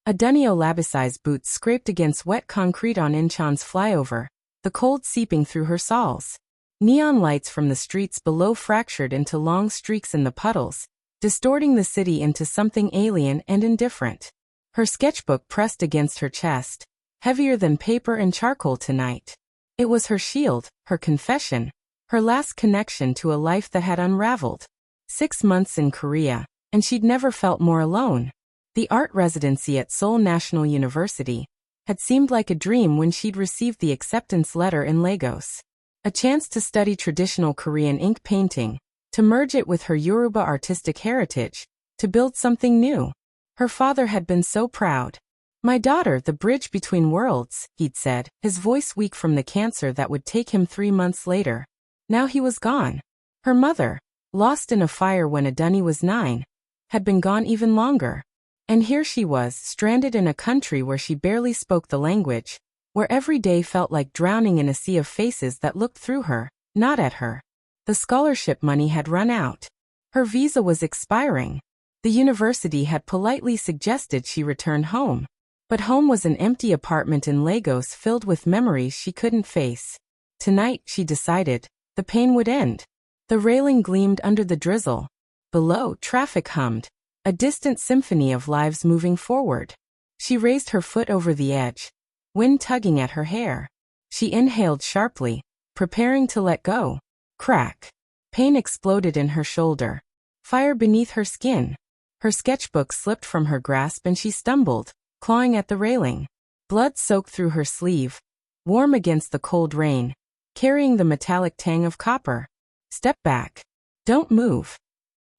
Adunio Labisai's boots scraped against wet concrete on Incheon's flyover, the cold seeping through her soles. Neon lights from the streets below fractured into long streaks in the puddles, distorting the city into something alien and indifferent. Her sketchbook pressed against her chest, heavier than paper and charcoal tonight. It was her shield, her confession, her last connection to a life that had unraveled. 6 months in Korea, and she'd never felt more alone. The art residency at Seoul National University had seemed like a dream when she'd received the acceptance letter in Lagos. A chance to study traditional Korean ink painting, to merge it with her Yoruba artistic heritage, to build something new. Her father had been so proud. "My daughter, the bridge between worlds," he'd said, his voice weak from the cancer that would take him 3 months later. Now he was gone. Her mother, lost in a fire when Adunni was 9, had been gone even longer. And here she was, stranded in a country where she barely spoke the language, where every day felt like drowning in a sea of faces that looked through her, not at her. The scholarship money had run out. Her visa was expiring. The university had politely suggested she return home. But home was an empty apartment in Lagos filled with memories she couldn't face. Tonight, she decided, the pain would end. The railing gleamed under the drizzle. Below, traffic hummed, a distant symphony of lives moving forward. She raised her foot over the edge, wind tugging at her hair. She inhaled sharply, preparing to let go. Crack. Pain exploded in her shoulder. Fire beneath her skin. Her sketchbook slipped from her grasp and she stumbled, clawing at the railing. Blood soaked through her sleeve, warm against the cold rain, carrying the metallic tang of copper. "Step back. Don't move."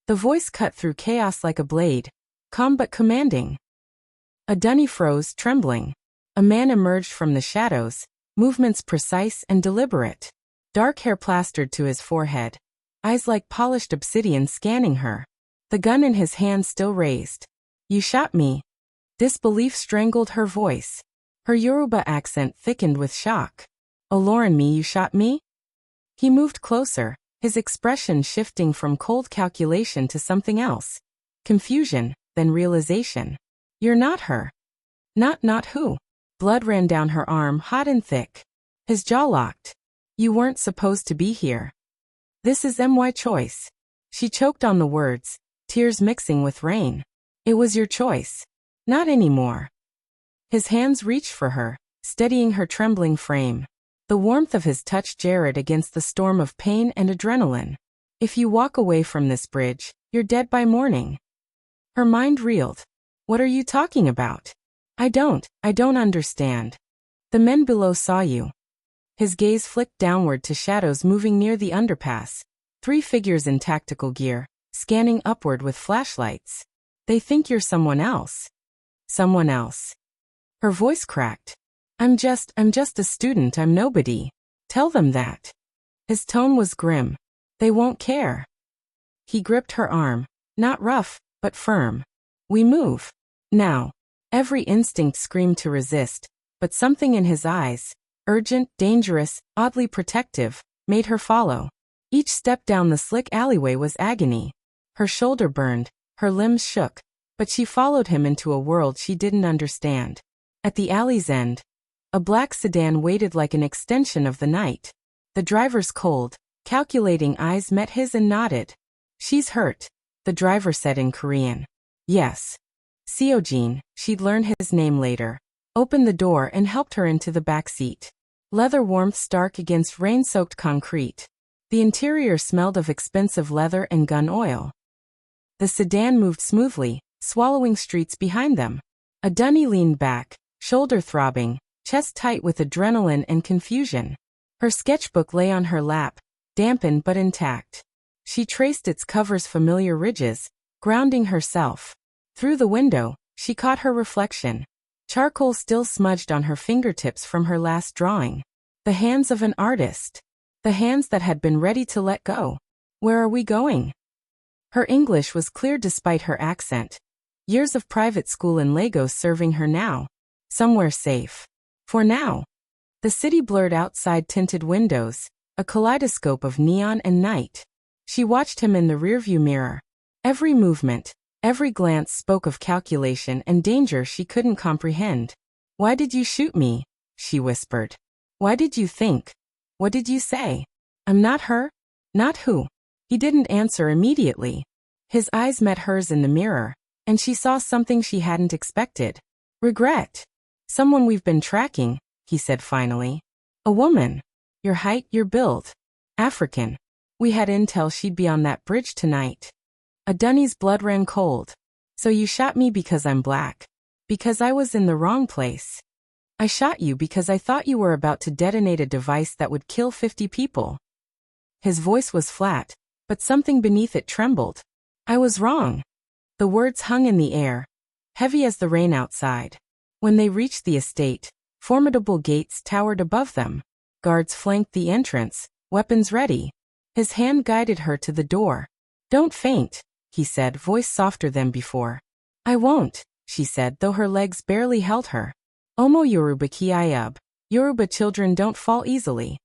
The voice cut through chaos like a blade, calm but commanding. Adunni froze, trembling. A man emerged from the shadows, movements precise and deliberate. Dark hair plastered to his forehead, eyes like polished obsidian scanning her. The gun in his hand still raised. "You shot me." Disbelief strangled her voice. Her Yoruba accent thickened with shock. "Olorin me, you shot me?" He moved closer, his expression shifting from cold calculation to something else. Confusion, then realization. "You're not her." Not who?" Blood ran down her arm, hot and thick. His jaw locked. "You weren't supposed to be here." "This is my choice." She choked on the words, tears mixing with rain. "It was your choice." "Not anymore." His hands reached for her, steadying her trembling frame. The warmth of his touch jarred against the storm of pain and adrenaline. "If you walk away from this bridge, you're dead by morning." Her mind reeled. "What are you talking about?" I don't understand." "The men below saw you." His gaze flicked downward to shadows moving near the underpass. 3 figures in tactical gear, scanning upward with flashlights. "They think you're someone else." "Someone else." Her voice cracked. I'm just a student, I'm nobody. Tell them that." His tone was grim. "They won't care." He gripped her arm, not rough, but firm. "We move. Now." Every instinct screamed to resist, but something in his eyes, urgent, dangerous, oddly protective, made her follow. Each step down the slick alleyway was agony. Her shoulder burned, her limbs shook, but she followed him into a world she didn't understand. At the alley's end, a black sedan waited like an extension of the night. The driver's cold, calculating eyes met his and nodded. "She's hurt," the driver said in Korean. "Yes." Seojin, she'd learn his name later, opened the door and helped her into the back seat. Leather warmth stark against rain-soaked concrete. The interior smelled of expensive leather and gun oil. The sedan moved smoothly, swallowing streets behind them. Adunni leaned back, shoulder throbbing, chest tight with adrenaline and confusion. Her sketchbook lay on her lap, dampened but intact. She traced its cover's familiar ridges, grounding herself. Through the window, she caught her reflection. Charcoal still smudged on her fingertips from her last drawing. The hands of an artist. The hands that had been ready to let go. "Where are we going?" Her English was clear despite her accent. Years of private school in Lagos serving her now. Somewhere safe. For now. The city blurred outside tinted windows, a kaleidoscope of neon and night. She watched him in the rearview mirror. Every movement, Every glance spoke of calculation and danger she couldn't comprehend. "Why did you shoot me?" she whispered. "Why did you think? What did you say? I'm not her? Not who?" He didn't answer immediately. His eyes met hers in the mirror, and she saw something she hadn't expected. "Regret. Someone we've been tracking," he said finally. "A woman. Your height, your build. African. We had intel she'd be on that bridge tonight." Adunni's blood ran cold. "So you shot me because I'm black? Because I was in the wrong place?" "I shot you because I thought you were about to detonate a device that would kill 50 people." His voice was flat, but something beneath it trembled. "I was wrong." The words hung in the air, heavy as the rain outside. When they reached the estate, formidable gates towered above them. Guards flanked the entrance, weapons ready. His hand guided her to the door. "Don't faint," he said, voice softer than before. "I won't," she said, though her legs barely held her. "Omo Yoruba Kiayub. Yoruba children don't fall easily."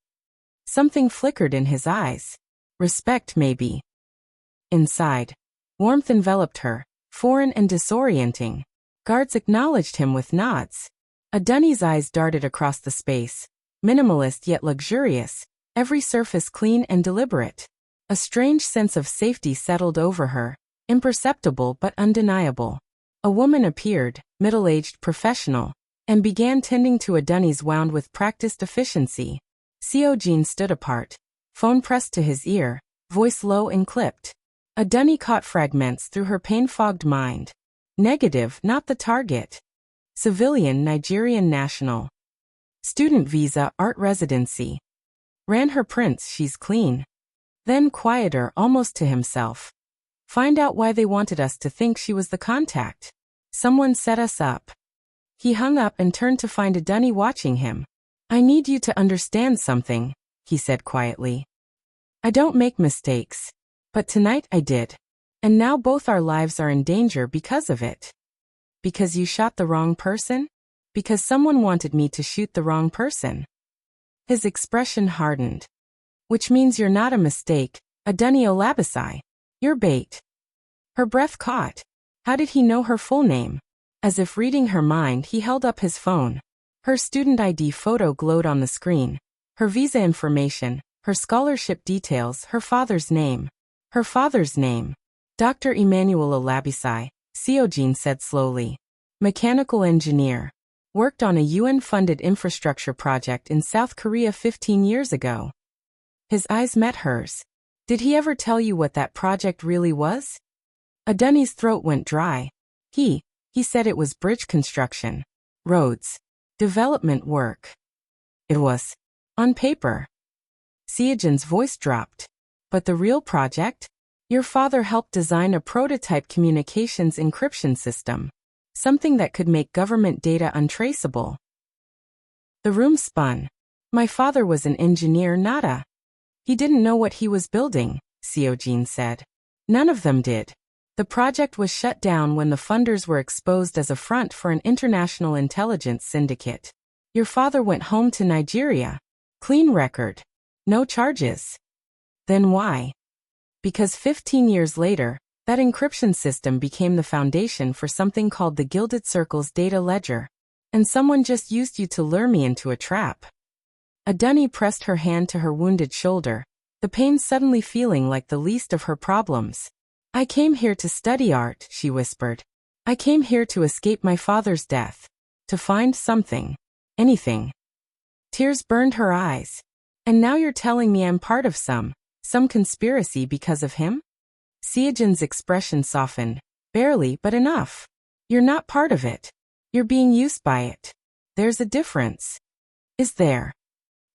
Something flickered in his eyes. Respect, maybe. Inside, warmth enveloped her, foreign and disorienting. Guards acknowledged him with nods. Adunni's eyes darted across the space, minimalist yet luxurious, every surface clean and deliberate. A strange sense of safety settled over her, imperceptible but undeniable. A woman appeared, middle-aged professional, and began tending to Adunni's wound with practiced efficiency. Seojin stood apart, phone pressed to his ear, voice low and clipped. Adunni caught fragments through her pain-fogged mind. Negative, not the target. Civilian, Nigerian national. Student visa, art residency. Ran her prints, she's clean. Then quieter, almost to himself. Find out why they wanted us to think she was the contact. Someone set us up. He hung up and turned to find Adunni watching him. "I need you to understand something," he said quietly. "I don't make mistakes. But tonight I did. And now both our lives are in danger because of it." "Because you shot the wrong person? Because someone wanted me to shoot the wrong person?" His expression hardened. "Which means you're not a mistake, Adunni Olabisi. You're bait." Her breath caught. How did he know her full name? As if reading her mind, he held up his phone. Her student ID photo glowed on the screen. Her visa information, her scholarship details, her father's name. Her father's name. Dr. Emmanuel Olabisi, Seojin said slowly. Mechanical engineer. Worked on a UN-funded infrastructure project in South Korea 15 years ago. His eyes met hers. "Did he ever tell you what that project really was?" Adunni's throat went dry. He said it was bridge construction. Roads. Development work. It was. On paper. Seojin's voice dropped. "But the real project? Your father helped design a prototype communications encryption system. Something that could make government data untraceable." The room spun. "My father was an engineer, not a..." "He didn't know what he was building," Seojin said. "None of them did. The project was shut down when the funders were exposed as a front for an international intelligence syndicate. Your father went home to Nigeria. Clean record. No charges." "Then why?" "Because 15 years later, that encryption system became the foundation for something called the Gilded Circle's data ledger. And someone just used you to lure me into a trap." Adunni pressed her hand to her wounded shoulder, the pain suddenly feeling like the least of her problems. "I came here to study art," she whispered. "I came here to escape my father's death. To find something. Anything." Tears burned her eyes. "And now you're telling me I'm part of some conspiracy because of him?" Seojin's expression softened. "Barely, but enough. You're not part of it. You're being used by it. There's a difference." "Is there?"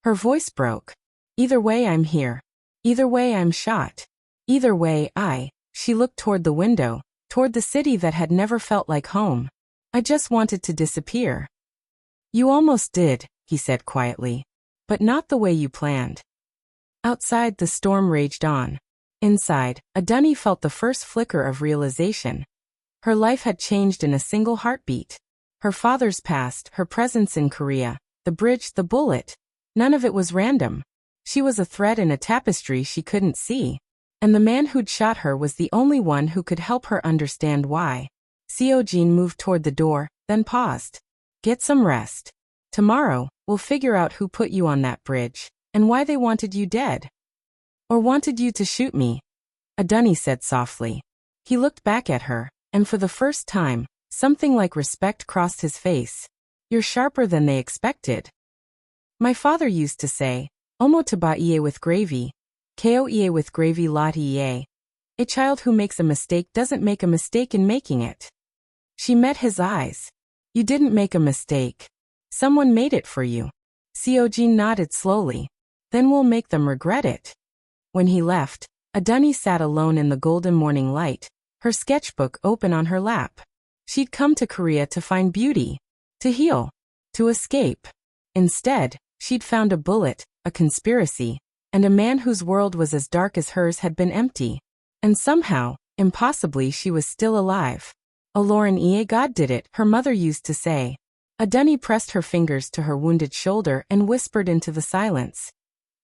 Her voice broke. "Either way I'm here. Either way I'm shot. Either way She looked toward the window, toward the city that had never felt like home. "I just wanted to disappear." "You almost did," he said quietly. "But not the way you planned." Outside, the storm raged on. Inside, Adunni felt the first flicker of realization. Her life had changed in a single heartbeat. Her father's past, her presence in Korea, the bridge, the bullet. None of it was random. She was a thread in a tapestry she couldn't see. And the man who'd shot her was the only one who could help her understand why. Seojin moved toward the door, then paused. Get some rest. Tomorrow, we'll figure out who put you on that bridge, and why they wanted you dead. Or wanted you to shoot me. Adunni said softly. He looked back at her, and for the first time, something like respect crossed his face. You're sharper than they expected. My father used to say, Omo taba iye with gravy, ko iye with gravy lati iye. A child who makes a mistake doesn't make a mistake in making it. She met his eyes. You didn't make a mistake. Someone made it for you. Seojin nodded slowly. Then we'll make them regret it. When he left, Adunni sat alone in the golden morning light, her sketchbook open on her lap. She'd come to Korea to find beauty, to heal, to escape. Instead, she'd found a bullet, a conspiracy, and a man whose world was as dark as hers had been empty. And somehow, impossibly, she was still alive. Oloran Ie God did it, her mother used to say. Adunni pressed her fingers to her wounded shoulder and whispered into the silence.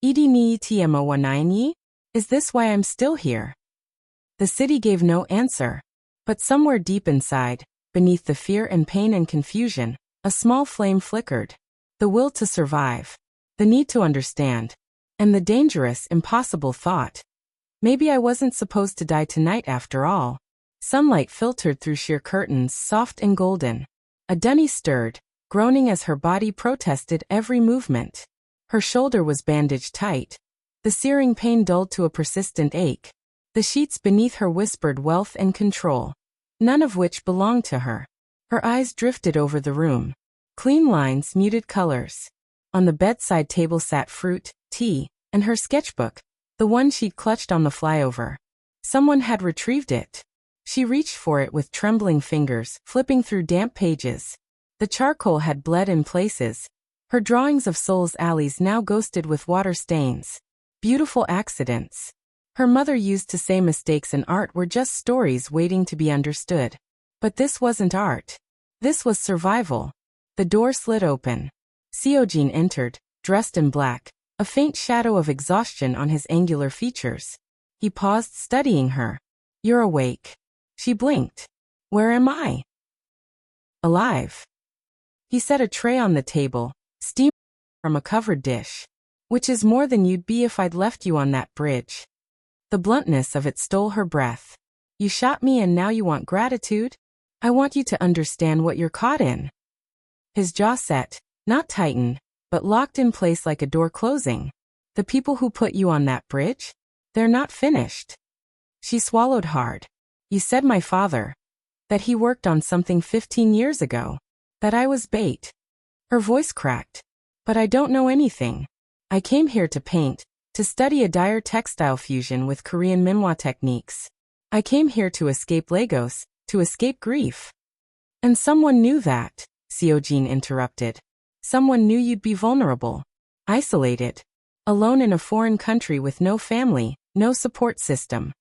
Idi ni tmo wanaini? Is this why I'm still here? The city gave no answer. But somewhere deep inside, beneath the fear and pain and confusion, a small flame flickered. The will to survive. The need to understand. And the dangerous, impossible thought. Maybe I wasn't supposed to die tonight after all. Sunlight filtered through sheer curtains, soft and golden. Adunni stirred, groaning as her body protested every movement. Her shoulder was bandaged tight. The searing pain dulled to a persistent ache. The sheets beneath her whispered wealth and control, none of which belonged to her. Her eyes drifted over the room. Clean lines, muted colors. On the bedside table sat fruit, tea, and her sketchbook, the one she'd clutched on the flyover. Someone had retrieved it. She reached for it with trembling fingers, flipping through damp pages. The charcoal had bled in places. Her drawings of Seoul's alleys now ghosted with water stains. Beautiful accidents. Her mother used to say mistakes in art were just stories waiting to be understood. But this wasn't art. This was survival. The door slid open. Seojin entered, dressed in black, a faint shadow of exhaustion on his angular features. He paused, studying her. You're awake. She blinked. Where am I? Alive. He set a tray on the table, steaming from a covered dish. Which is more than you'd be if I'd left you on that bridge. The bluntness of it stole her breath. You shot me and now you want gratitude? I want you to understand what you're caught in. His jaw set, not tightened, but locked in place like a door closing. The people who put you on that bridge? They're not finished. She swallowed hard. You said my father. That he worked on something 15 years ago. That I was bait. Her voice cracked. But I don't know anything. I came here to paint, to study a dire textile fusion with Korean minhwa techniques. I came here to escape Lagos, to escape grief. And someone knew that, Seojin interrupted. Someone knew you'd be vulnerable, isolated, alone in a foreign country with no family, no support system.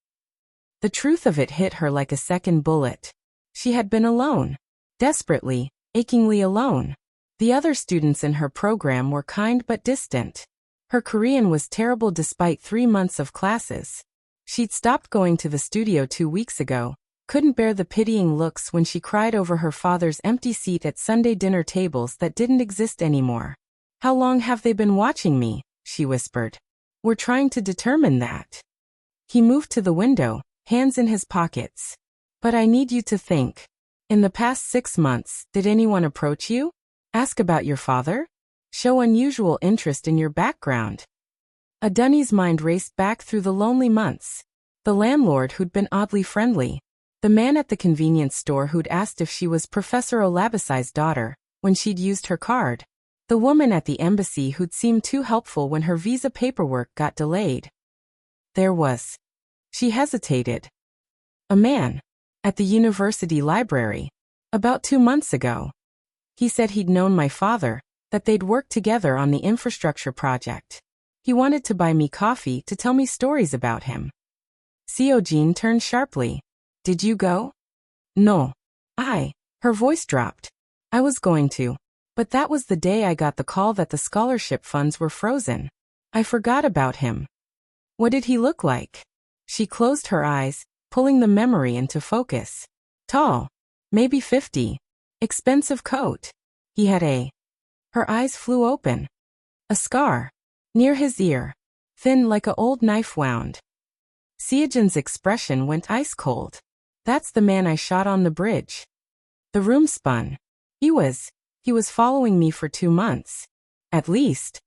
The truth of it hit her like a second bullet. She had been alone, desperately, achingly alone. The other students in her program were kind but distant. Her Korean was terrible despite 3 months of classes. She'd stopped going to the studio 2 weeks ago, couldn't bear the pitying looks when she cried over her father's empty seat at Sunday dinner tables that didn't exist anymore. How long have they been watching me? She whispered. We're trying to determine that. He moved to the window, hands in his pockets. But I need you to think. In the past 6 months, did anyone approach you? Ask about your father? Show unusual interest in your background. Adunni's mind raced back through the lonely months. The landlord who'd been oddly friendly. The man at the convenience store who'd asked if she was Professor Olabisai's daughter, when she'd used her card. The woman at the embassy who'd seemed too helpful when her visa paperwork got delayed. There was. She hesitated. A man. At the university library. About 2 months ago. He said he'd known my father, that they'd worked together on the infrastructure project. He wanted to buy me coffee to tell me stories about him. Seojin turned sharply. Did you go? No. Her voice dropped. I was going to. But that was the day I got the call that the scholarship funds were frozen. I forgot about him. What did he look like? She closed her eyes, pulling the memory into focus. Tall. Maybe 50. Expensive coat. He had a. Her eyes flew open. A scar. Near his ear. Thin like a old knife wound. Seojin's expression went ice-cold. That's the man I shot on the bridge. The room spun. He was following me for 2 months. At least.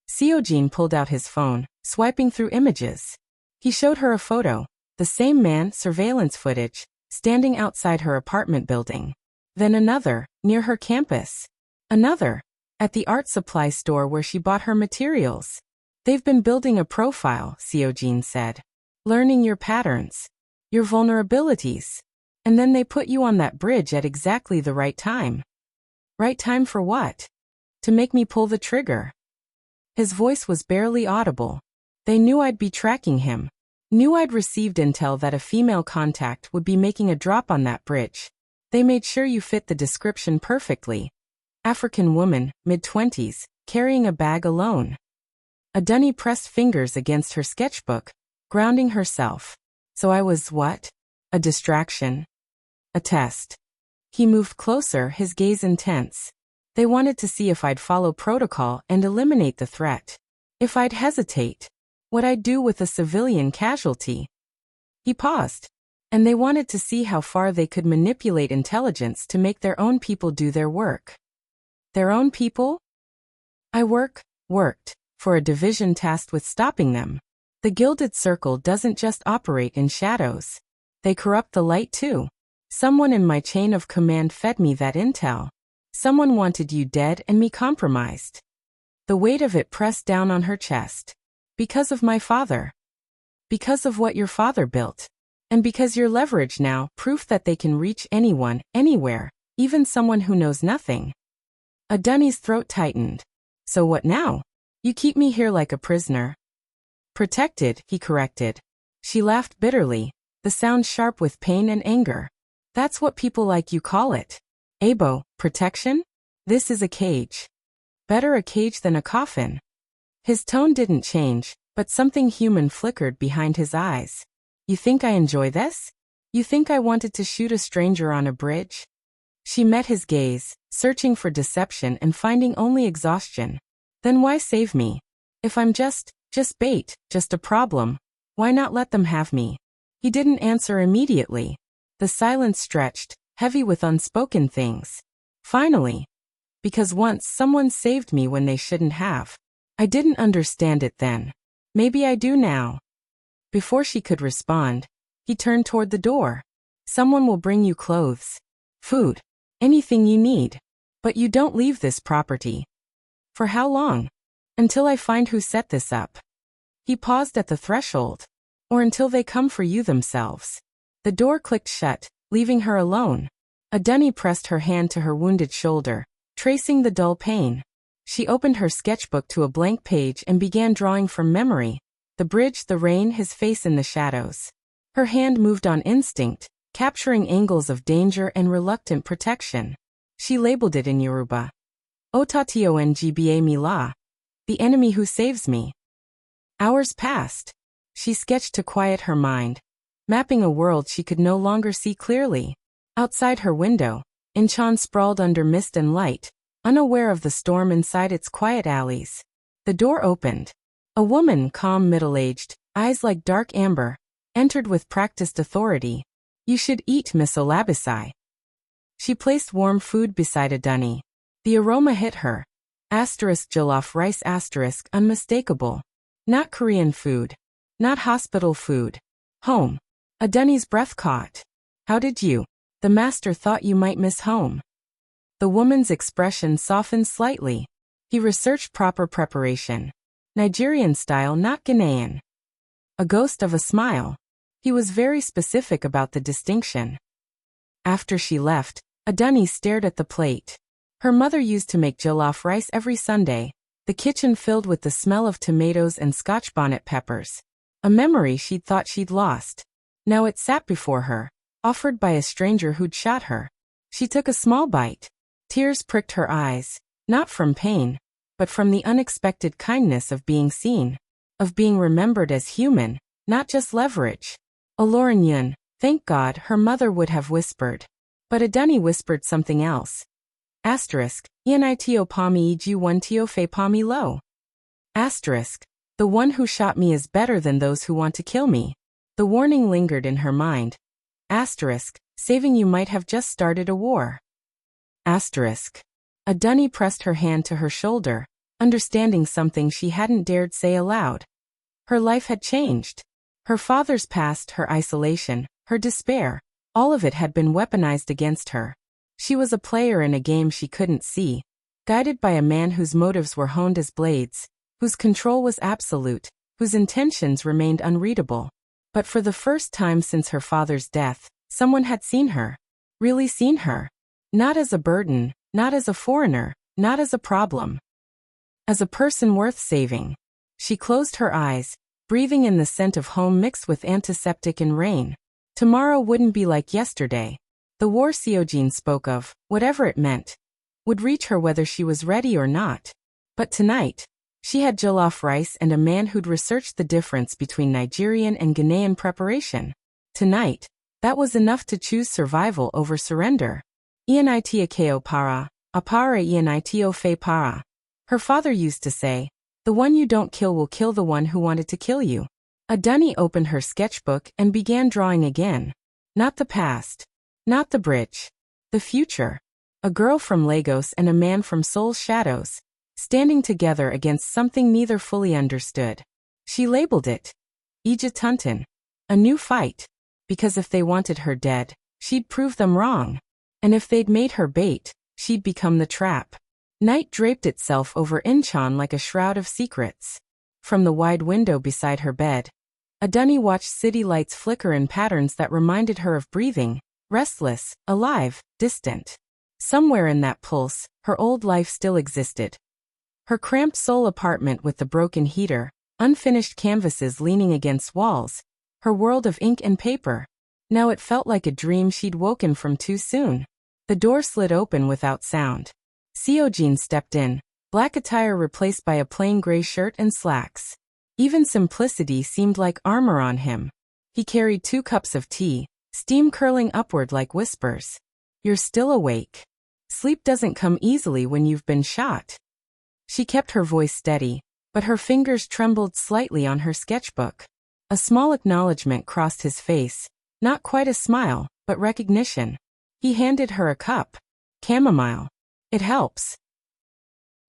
Seojin pulled out his phone, swiping through images. He showed her a photo, the same man, surveillance footage, standing outside her apartment building. Then another, near her campus. Another, at the art supply store where she bought her materials. They've been building a profile, Seojin said. Learning your patterns. Your vulnerabilities. And then they put you on that bridge at exactly the right time. Right time for what? To make me pull the trigger. His voice was barely audible. They knew I'd be tracking him. Knew I'd received intel that a female contact would be making a drop on that bridge. They made sure you fit the description perfectly. African woman, mid-20s, carrying a bag alone. Adunni pressed fingers against her sketchbook, grounding herself. So I was what? A distraction? A test. He moved closer, his gaze intense. They wanted to see if I'd follow protocol and eliminate the threat. If I'd hesitate. What I'd do with a civilian casualty. He paused. And they wanted to see how far they could manipulate intelligence to make their own people do their work. Their own people? I worked, for a division tasked with stopping them. The Gilded Circle doesn't just operate in shadows. They corrupt the light too. Someone in my chain of command fed me that intel. Someone wanted you dead and me compromised. The weight of it pressed down on her chest. Because of my father. Because of what your father built. And because you're leverage now, proof that they can reach anyone, anywhere, even someone who knows nothing. Adunni's throat tightened. So what now? You keep me here like a prisoner. Protected, he corrected. She laughed bitterly, the sound sharp with pain and anger. That's what people like you call it. Abo, protection? This is a cage. Better a cage than a coffin. His tone didn't change, but something human flickered behind his eyes. You think I enjoy this? You think I wanted to shoot a stranger on a bridge? She met his gaze, searching for deception and finding only exhaustion. Then why save me? If I'm just bait, just a problem, why not let them have me? He didn't answer immediately. The silence stretched, heavy with unspoken things. Finally. Because once someone saved me when they shouldn't have. I didn't understand it then. Maybe I do now. Before she could respond, he turned toward the door. Someone will bring you clothes. Food. Anything you need. But you don't leave this property. For how long? Until I find who set this up. He paused at the threshold. Or until they come for you themselves. The door clicked shut, leaving her alone. Adunni pressed her hand to her wounded shoulder, tracing the dull pain. She opened her sketchbook to a blank page and began drawing from memory. The bridge, the rain, his face in the shadows. Her hand moved on instinct, capturing angles of danger and reluctant protection. She labeled it in Yoruba. Otatio ngba la. The enemy who saves me. Hours passed. She sketched to quiet her mind, mapping a world she could no longer see clearly. Outside her window, Incheon sprawled under mist and light, unaware of the storm inside its quiet alleys. The door opened. A woman, calm, middle-aged, eyes like dark amber, entered with practiced authority. You should eat, Miss Olabisi. She placed warm food beside Adunni. The aroma hit her. Jollof rice unmistakable. Not Korean food. Not hospital food. Home. Adunni's breath caught. How did you? The master thought you might miss home. The woman's expression softened slightly. He researched proper preparation. Nigerian style, not Ghanaian. A ghost of a smile. He was very specific about the distinction. After she left, Adunni stared at the plate. Her mother used to make jollof rice every Sunday, the kitchen filled with the smell of tomatoes and Scotch bonnet peppers. A memory she'd thought she'd lost. Now it sat before her, offered by a stranger who'd shot her. She took a small bite. Tears pricked her eyes, not from pain, but from the unexpected kindness of being seen, of being remembered as human, not just leverage. Aloran Yun, thank God, her mother would have whispered. But Adunni whispered something else. Asterisk, Ianitio Pami Iju one Tio Fe Pami Lo. Asterisk, the one who shot me is better than those who want to kill me. The warning lingered in her mind. Asterisk, saving you might have just started a war. Asterisk. Adunni pressed her hand to her shoulder, understanding something she hadn't dared say aloud. Her life had changed. Her father's past, her isolation, her despair, all of it had been weaponized against her. She was a player in a game she couldn't see, guided by a man whose motives were honed as blades, whose control was absolute, whose intentions remained unreadable. But for the first time since her father's death, someone had seen her. Really seen her. Not as a burden, not as a foreigner, not as a problem. As a person worth saving. She closed her eyes, breathing in the scent of home mixed with antiseptic and rain. Tomorrow wouldn't be like yesterday. The war Seojin spoke of, whatever it meant, would reach her whether she was ready or not. But tonight, she had jollof rice and a man who'd researched the difference between Nigerian and Ghanaian preparation. Tonight, that was enough to choose survival over surrender. Ianitia keo para, apara ianitio fe para. Her father used to say, the one you don't kill will kill the one who wanted to kill you. Adunni opened her sketchbook and began drawing again. Not the past. Not the bridge. The future. A girl from Lagos and a man from Seoul's shadows, standing together against something neither fully understood. She labeled it Ija Tunton. A new fight. Because if they wanted her dead, she'd prove them wrong. And if they'd made her bait, she'd become the trap. Night draped itself over Incheon like a shroud of secrets. From the wide window beside her bed, Adunni watched city lights flicker in patterns that reminded her of breathing, restless, alive, distant. Somewhere in that pulse, her old life still existed. Her cramped Seoul apartment with the broken heater, unfinished canvases leaning against walls, her world of ink and paper. Now it felt like a dream she'd woken from too soon. The door slid open without sound. Seojin stepped in, black attire replaced by a plain gray shirt and slacks. Even simplicity seemed like armor on him. He carried 2 cups of tea, steam curling upward like whispers. You're still awake. Sleep doesn't come easily when you've been shot. She kept her voice steady, but her fingers trembled slightly on her sketchbook. A small acknowledgement crossed his face, not quite a smile, but recognition. He handed her a cup. Chamomile. It helps.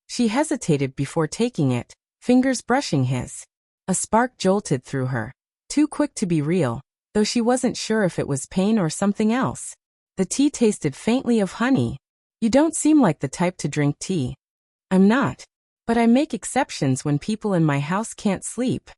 She hesitated before taking it, fingers brushing his. A spark jolted through her. Too quick to be real, though she wasn't sure if it was pain or something else. The tea tasted faintly of honey. You don't seem like the type to drink tea. I'm not. But I make exceptions when people in my house can't sleep.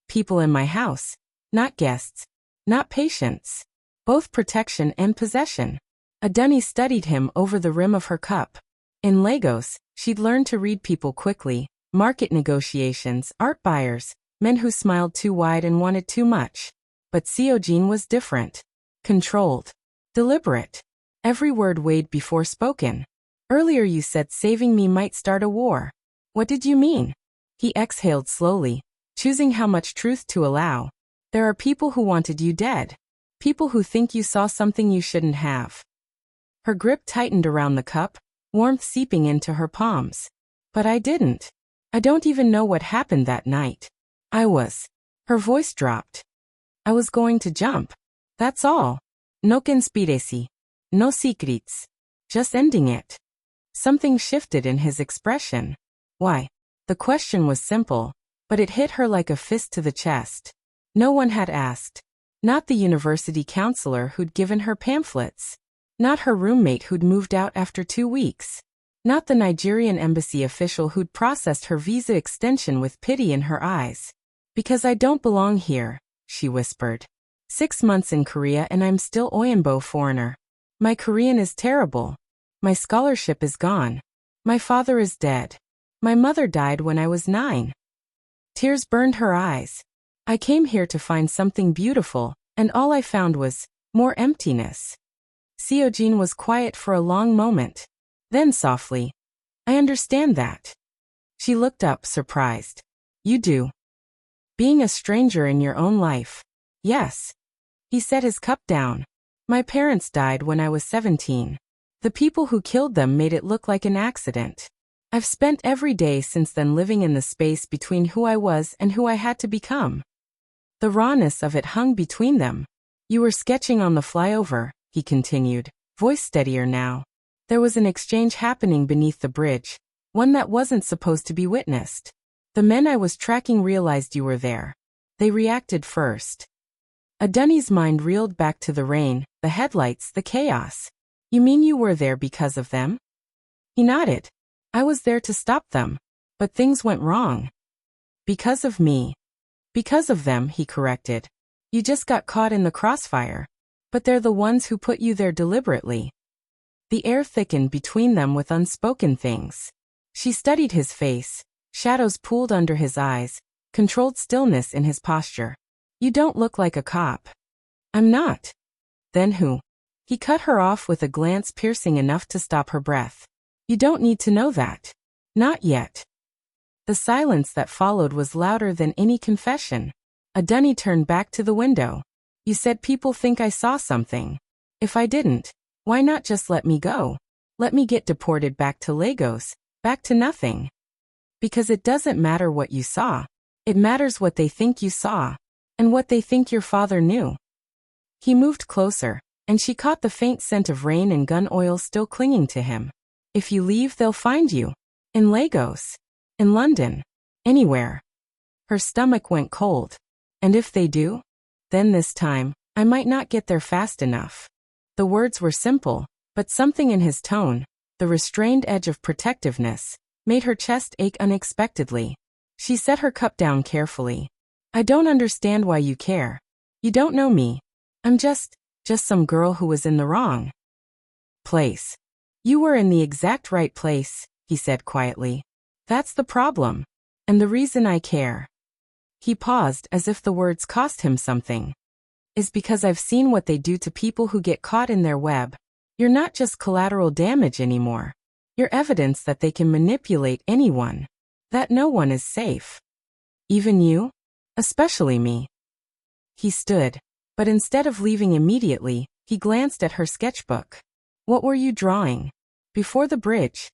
People in my house. Not guests. Not patients. Both protection and possession. Adunni studied him over the rim of her cup. In Lagos, she'd learned to read people quickly. Market negotiations, art buyers, men who smiled too wide and wanted too much. But Seojin was different. Controlled. Deliberate. Every word weighed before spoken. Earlier you said saving me might start a war. What did you mean? He exhaled slowly, choosing how much truth to allow. There are people who wanted you dead. People who think you saw something you shouldn't have. Her grip tightened around the cup, warmth seeping into her palms. But I didn't. I don't even know what happened that night. Her voice dropped. I was going to jump. That's all. No conspiracy. No secrets. Just ending it. Something shifted in his expression. Why? The question was simple, but it hit her like a fist to the chest. No one had asked. Not the university counselor who'd given her pamphlets. Not her roommate who'd moved out after 2 weeks. Not the Nigerian embassy official who'd processed her visa extension with pity in her eyes. Because I don't belong here, she whispered. 6 months in Korea and I'm still Oyinbo foreigner. My Korean is terrible. My scholarship is gone. My father is dead. My mother died when I was 9. Tears burned her eyes. I came here to find something beautiful, and all I found was more emptiness. Seojin was quiet for a long moment. Then softly, I understand that. She looked up, surprised. You do? Being a stranger in your own life. Yes. He set his cup down. My parents died when I was 17. The people who killed them made it look like an accident. I've spent every day since then living in the space between who I was and who I had to become. The rawness of it hung between them. You were sketching on the flyover, he continued, voice steadier now. There was an exchange happening beneath the bridge, one that wasn't supposed to be witnessed. The men I was tracking realized you were there. They reacted first. Adunni's mind reeled back to the rain, the headlights, the chaos. You mean you were there because of them? He nodded. I was there to stop them. But things went wrong. Because of me. Because of them, he corrected. You just got caught in the crossfire. But they're the ones who put you there deliberately. The air thickened between them with unspoken things. She studied his face. Shadows pooled under his eyes, controlled stillness in his posture. You don't look like a cop. I'm not. Then who? He cut her off with a glance piercing enough to stop her breath. You don't need to know that. Not yet. The silence that followed was louder than any confession. Adunni turned back to the window. You said people think I saw something. If I didn't, why not just let me go? Let me get deported back to Lagos, back to nothing. Because it doesn't matter what you saw. It matters what they think you saw, and what they think your father knew. He moved closer, and she caught the faint scent of rain and gun oil still clinging to him. If you leave, they'll find you. In Lagos. In London. Anywhere. Her stomach went cold. And if they do? Then this time, I might not get there fast enough. The words were simple, but something in his tone, the restrained edge of protectiveness, made her chest ache unexpectedly. She set her cup down carefully. I don't understand why you care. You don't know me. I'm just some girl who was in the wrong place. You were in the exact right place, he said quietly. That's the problem. And the reason I care. He paused as if the words cost him something. Is because I've seen what they do to people who get caught in their web. You're not just collateral damage anymore. You're evidence that they can manipulate anyone. That no one is safe. Even you? Especially me. He stood, but instead of leaving immediately, he glanced at her sketchbook. What were you drawing? Before the bridge?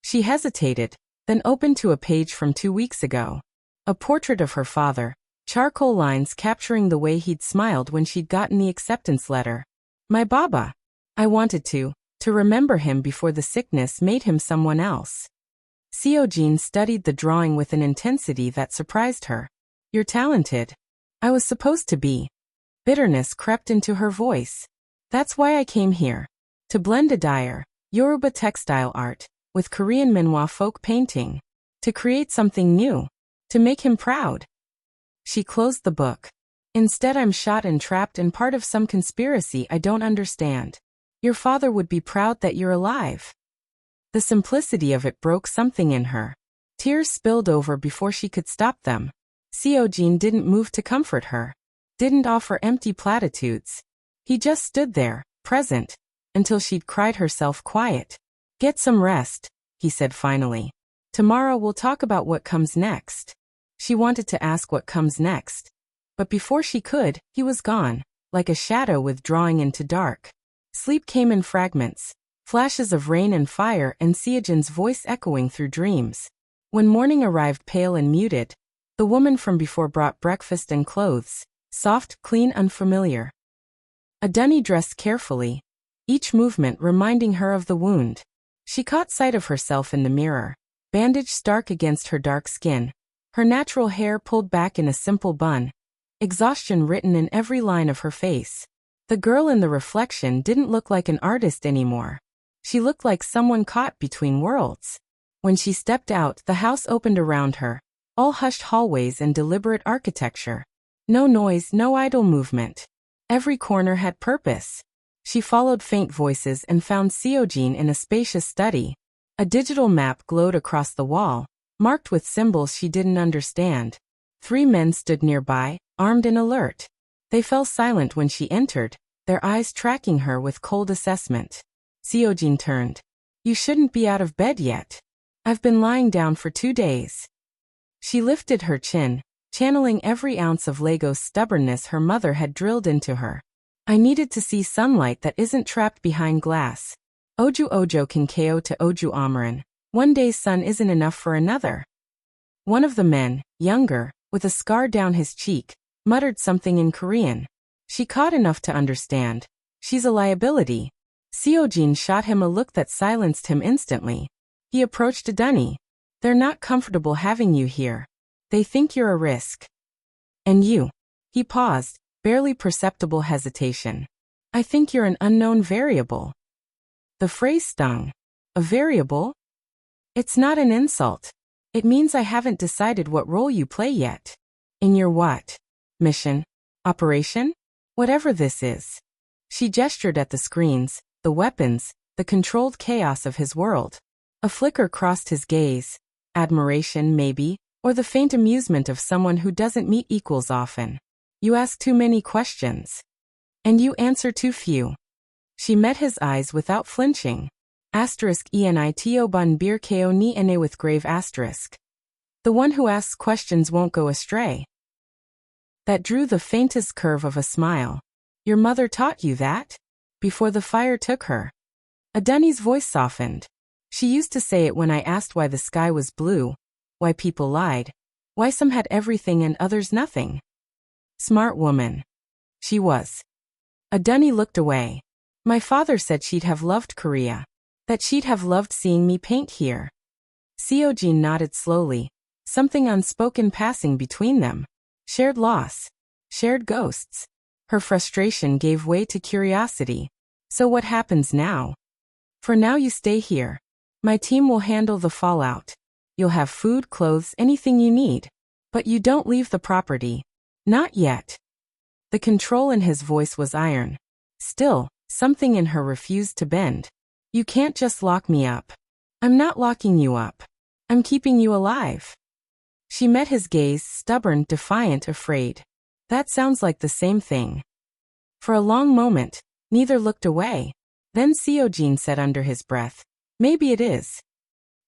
She hesitated, then opened to a page from 2 weeks ago. A portrait of her father, charcoal lines capturing the way he'd smiled when she'd gotten the acceptance letter. My Baba. I wanted to remember him before the sickness made him someone else. Seojin studied the drawing with an intensity that surprised her. You're talented. I was supposed to be. Bitterness crept into her voice. That's why I came here. To blend Adire, Yoruba textile art, with Korean Minhwa folk painting. To create something new. To make him proud. She closed the book. Instead, I'm shot and trapped and part of some conspiracy I don't understand. Your father would be proud that you're alive. The simplicity of it broke something in her. Tears spilled over before she could stop them. Seojin didn't move to comfort her. Didn't offer empty platitudes. He just stood there, present, until she'd cried herself quiet. Get some rest, he said finally. Tomorrow we'll talk about what comes next. She wanted to ask what comes next. But before she could, he was gone, like a shadow withdrawing into dark. Sleep came in fragments, flashes of rain and fire and Seojin's voice echoing through dreams. When morning arrived pale and muted, the woman from before brought breakfast and clothes, soft, clean, unfamiliar. Adunni dressed carefully, each movement reminding her of the wound. She caught sight of herself in the mirror, bandaged stark against her dark skin, her natural hair pulled back in a simple bun, exhaustion written in every line of her face. The girl in the reflection didn't look like an artist anymore. She looked like someone caught between worlds. When she stepped out, the house opened around her, all hushed hallways and deliberate architecture. No noise, no idle movement. Every corner had purpose. She followed faint voices and found Seojin in a spacious study. A digital map glowed across the wall, marked with symbols she didn't understand. 3 men stood nearby, armed and alert. They fell silent when she entered, their eyes tracking her with cold assessment. Seojin turned. You shouldn't be out of bed yet. I've been lying down for 2 days. She lifted her chin, channeling every ounce of Lego's stubbornness her mother had drilled into her. I needed to see sunlight that isn't trapped behind glass. Oju ojo kinkeo to oju amaran. One day's sun isn't enough for another. One of the men, younger, with a scar down his cheek, muttered something in Korean. She caught enough to understand. She's a liability. Seojin shot him a look that silenced him instantly. He approached Adunni. They're not comfortable having you here. They think you're a risk. And you? He paused, barely perceptible hesitation. I think you're an unknown variable. The phrase stung. A variable? It's not an insult. It means I haven't decided what role you play yet. In your what? Mission? Operation? Whatever this is. She gestured at the screens, the weapons, the controlled chaos of his world. A flicker crossed his gaze. Admiration, maybe, or the faint amusement of someone who doesn't meet equals often. You ask too many questions. And you answer too few. She met his eyes without flinching. *enito bun bir ko ni ene with grave asterisk. The one who asks questions won't go astray. That drew the faintest curve of a smile. Your mother taught you that? Before the fire took her. Adunni's voice softened. She used to say it when I asked why the sky was blue, why people lied, why some had everything and others nothing. Smart woman. She was. Adunni looked away. My father said she'd have loved Korea. That she'd have loved seeing me paint here. Seojin nodded slowly, something unspoken passing between them. Shared loss. Shared ghosts. Her frustration gave way to curiosity. So what happens now? For now you stay here. My team will handle the fallout. You'll have food, clothes, anything you need. But you don't leave the property. Not yet. The control in his voice was iron. Still, something in her refused to bend. You can't just lock me up. I'm not locking you up. I'm keeping you alive. She met his gaze, stubborn, defiant, afraid. That sounds like the same thing. For a long moment, neither looked away. Then Seojin said under his breath, maybe it is.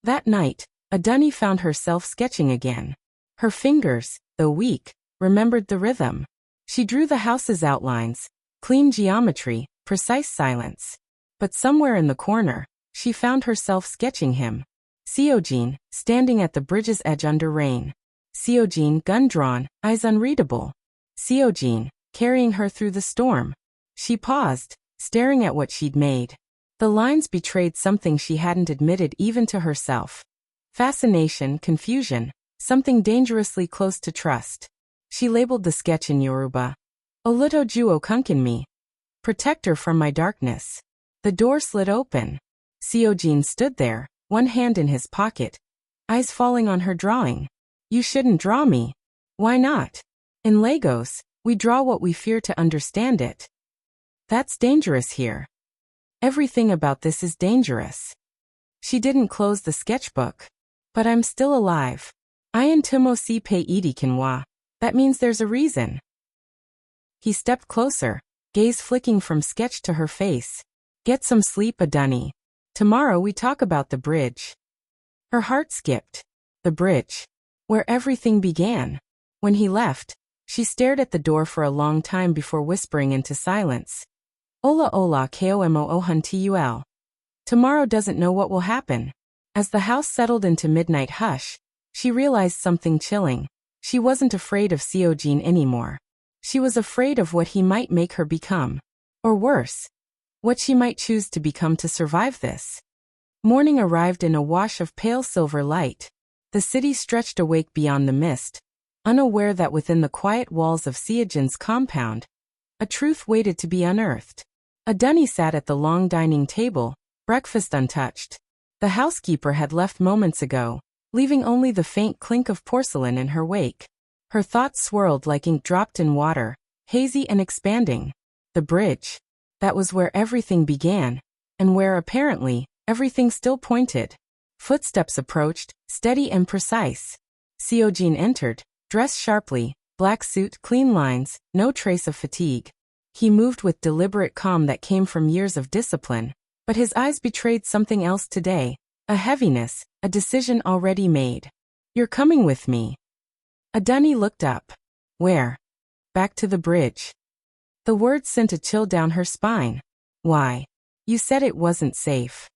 That night, Adunni found herself sketching again. Her fingers, though weak, remembered the rhythm. She drew the house's outlines, clean geometry, precise silence. But somewhere in the corner, she found herself sketching him. Seojin, standing at the bridge's edge under rain. Seojin, gun drawn, eyes unreadable. Seojin, carrying her through the storm. She paused, staring at what she'd made. The lines betrayed something she hadn't admitted even to herself. Fascination, confusion, something dangerously close to trust. She labeled the sketch in Yoruba. Olutoju o kunkinmi. Protector from my darkness. The door slid open. Seojin stood there, one hand in his pocket, eyes falling on her drawing. You shouldn't draw me. Why not? In Lagos, we draw what we fear to understand it. That's dangerous here. Everything about this is dangerous. She didn't close the sketchbook. But I'm still alive. I intimo si pe idi kinwa. That means there's a reason. He stepped closer, gaze flicking from sketch to her face. Get some sleep, Adunni. Tomorrow we talk about the bridge. Her heart skipped. The bridge. Where everything began. When he left, she stared at the door for a long time before whispering into silence. Ola ola komo ohuntul. Tomorrow doesn't know what will happen. As the house settled into midnight hush, she realized something chilling. She wasn't afraid of Seojin anymore. She was afraid of what he might make her become. Or worse, what she might choose to become to survive this. Morning arrived in a wash of pale silver light. The city stretched awake beyond the mist, unaware that within the quiet walls of Seojin's compound, a truth waited to be unearthed. Adunni sat at the long dining table, breakfast untouched. The housekeeper had left moments ago, leaving only the faint clink of porcelain in her wake. Her thoughts swirled like ink dropped in water, hazy and expanding. The bridge. That was where everything began, and where, apparently, everything still pointed. Footsteps approached, steady and precise. Seojin entered, dressed sharply, black suit, clean lines, no trace of fatigue. He moved with deliberate calm that came from years of discipline, but his eyes betrayed something else today, a heaviness, a decision already made. You're coming with me. Adunni looked up. Where? Back to the bridge. The words sent a chill down her spine. Why? You said it wasn't safe.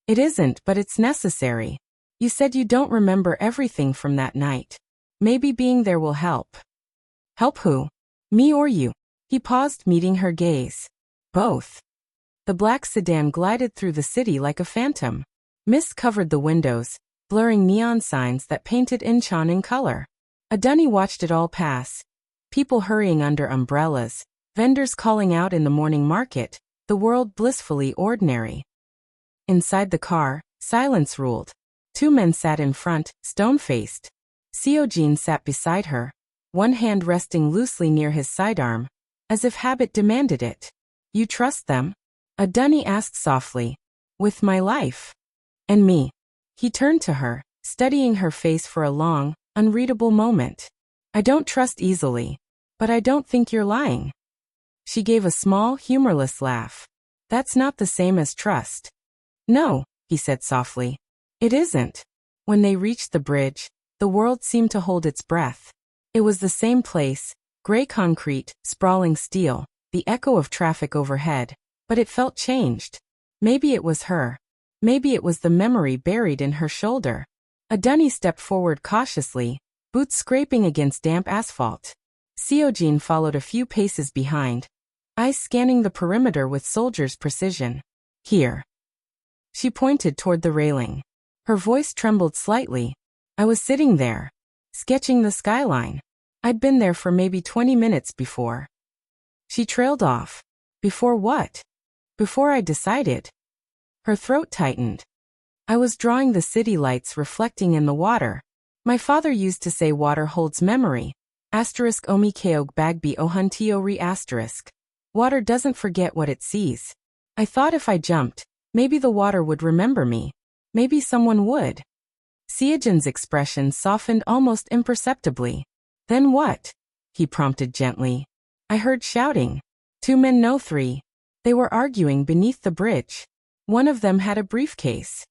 It isn't, but it's necessary. You said you don't remember everything from that night. Maybe being there will help. Help who? Me or you? He paused, meeting her gaze. Both. The black sedan glided through the city like a phantom. Mist covered the windows, blurring neon signs that painted Incheon in color. Adunni watched it all pass. People hurrying under umbrellas, vendors calling out in the morning market, the world blissfully ordinary. Inside the car, silence ruled. 2 men sat in front, stone-faced. Seojin sat beside her, one hand resting loosely near his sidearm, as if habit demanded it. You trust them? Adunni asked softly. With my life. And me. He turned to her, studying her face for a long, unreadable moment. I don't trust easily. But I don't think you're lying. She gave a small, humorless laugh. That's not the same as trust. No, he said softly. It isn't. When they reached the bridge, the world seemed to hold its breath. It was the same place, gray concrete, sprawling steel, the echo of traffic overhead, but it felt changed. Maybe it was her. Maybe it was the memory buried in her shoulder. Adunni stepped forward cautiously, boots scraping against damp asphalt. Seojin followed a few paces behind, eyes scanning the perimeter with soldier's precision. Here. She pointed toward the railing. Her voice trembled slightly. I was sitting there, sketching the skyline. I'd been there for maybe 20 minutes before. She trailed off. Before what? Before I decided. Her throat tightened. I was drawing the city lights reflecting in the water. My father used to say water holds memory. Asterisk omi keog bagbi ohuntiori asterisk. Water doesn't forget what it sees. I thought if I jumped, maybe the water would remember me. Maybe someone would. Seojin's expression softened almost imperceptibly. Then what? He prompted gently. I heard shouting. 2 men, no 3. They were arguing beneath the bridge. One of them had a briefcase.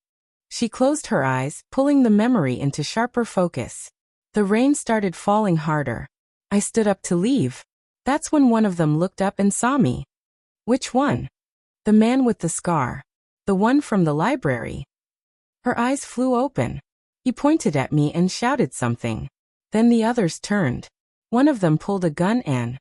She closed her eyes, pulling the memory into sharper focus. The rain started falling harder. I stood up to leave. That's when one of them looked up and saw me. Which one? The man with the scar. The one from the library. Her eyes flew open. He pointed at me and shouted something. Then the others turned. One of them pulled a gun and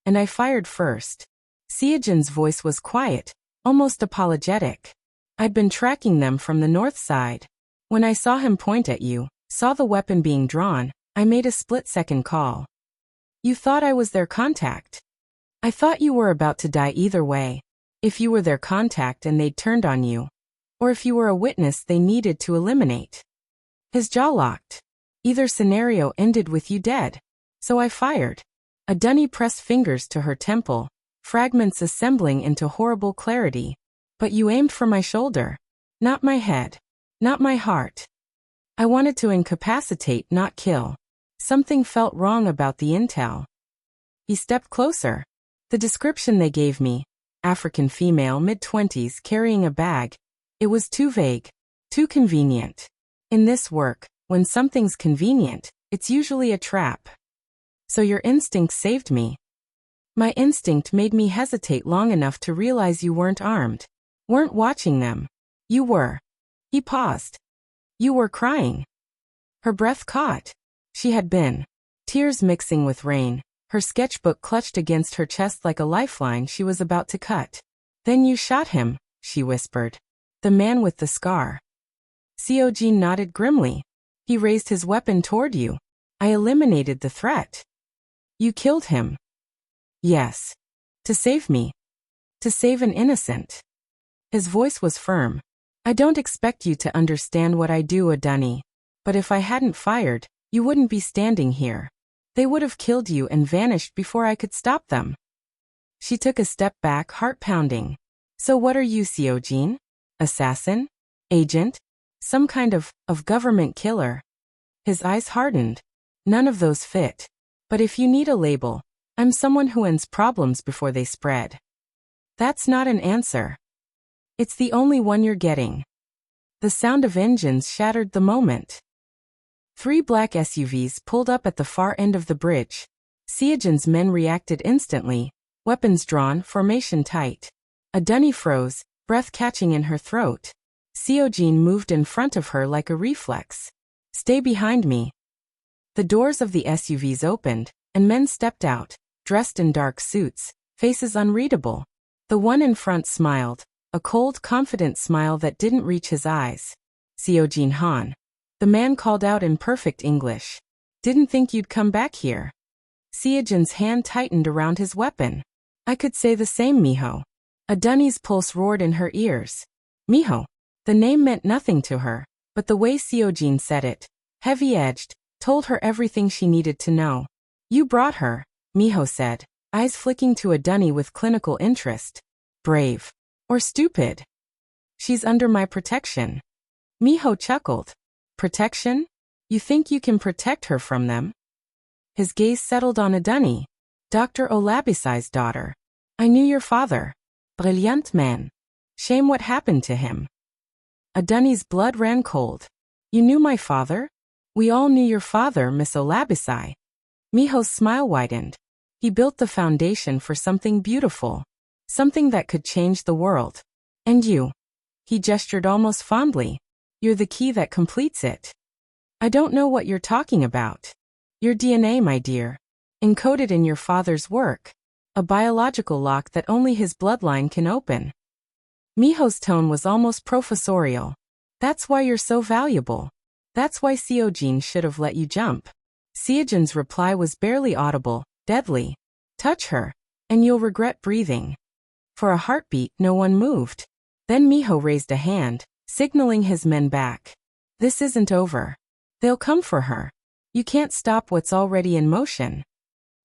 I fired first. Seojin's voice was quiet, almost apologetic. I'd been tracking them from the north side. When I saw him point at you, saw the weapon being drawn, I made a split-second call. You thought I was their contact. I thought you were about to die either way. If you were their contact and they'd turned on you. Or if you were a witness they needed to eliminate. His jaw locked. Either scenario ended with you dead. So I fired. Adunni pressed fingers to her temple, fragments assembling into horrible clarity. But you aimed for my shoulder. Not my head. Not my heart. I wanted to incapacitate, not kill. Something felt wrong about the intel. He stepped closer. The description they gave me, African female, mid-20s, carrying a bag, it was too vague, too convenient. In this work, when something's convenient, it's usually a trap. So your instinct saved me. My instinct made me hesitate long enough to realize you weren't armed. Weren't watching them. You were. He paused. You were crying. Her breath caught. She had been. Tears mixing with rain, her sketchbook clutched against her chest like a lifeline she was about to cut. Then you shot him, she whispered. The man with the scar. Seojin nodded grimly. He raised his weapon toward you. I eliminated the threat. You killed him. Yes. To save me. To save an innocent. His voice was firm. I don't expect you to understand what I do, Adunni. But if I hadn't fired, you wouldn't be standing here. They would have killed you and vanished before I could stop them. She took a step back, heart pounding. So what are you, Seojin? Assassin? Agent? Some kind of government killer? His eyes hardened. None of those fit. But if you need a label, I'm someone who ends problems before they spread. That's not an answer. It's the only one you're getting. The sound of engines shattered the moment. 3 black SUVs pulled up at the far end of the bridge. Seojin's men reacted instantly, weapons drawn, formation tight. Adunni froze, breath catching in her throat. Seojin moved in front of her like a reflex. "Stay behind me." The doors of the SUVs opened, and men stepped out, dressed in dark suits, faces unreadable. The one in front smiled, a cold, confident smile that didn't reach his eyes. "Seojin Han." The man called out in perfect English. "Didn't think you'd come back here." Seojin's hand tightened around his weapon. "I could say the same, Miho." Adunni's pulse roared in her ears. Miho. The name meant nothing to her, but the way Seojin said it, heavy-edged, told her everything she needed to know. "You brought her," Miho said, eyes flicking to Adunni with clinical interest. "Brave. Or stupid?" "She's under my protection." Miho chuckled. "Protection? You think you can protect her from them?" His gaze settled on Adunni. "Dr. Olabisai's daughter. I knew your father. Brilliant man. Shame what happened to him." Adunni's blood ran cold. "You knew my father? We all knew your father, Miss Olabisai." Miho's smile widened. "He built the foundation for something beautiful. Something that could change the world. And you." He gestured almost fondly. "You're the key that completes it." "I don't know what you're talking about." "Your DNA, my dear. Encoded in your father's work. A biological lock that only his bloodline can open." Miho's tone was almost professorial. "That's why you're so valuable. That's why Seojin should have let you jump." Seojin's reply was barely audible, deadly. "Touch her, and you'll regret breathing." For a heartbeat, no one moved. Then Miho raised a hand, signaling his men back. "This isn't over. They'll come for her. You can't stop what's already in motion."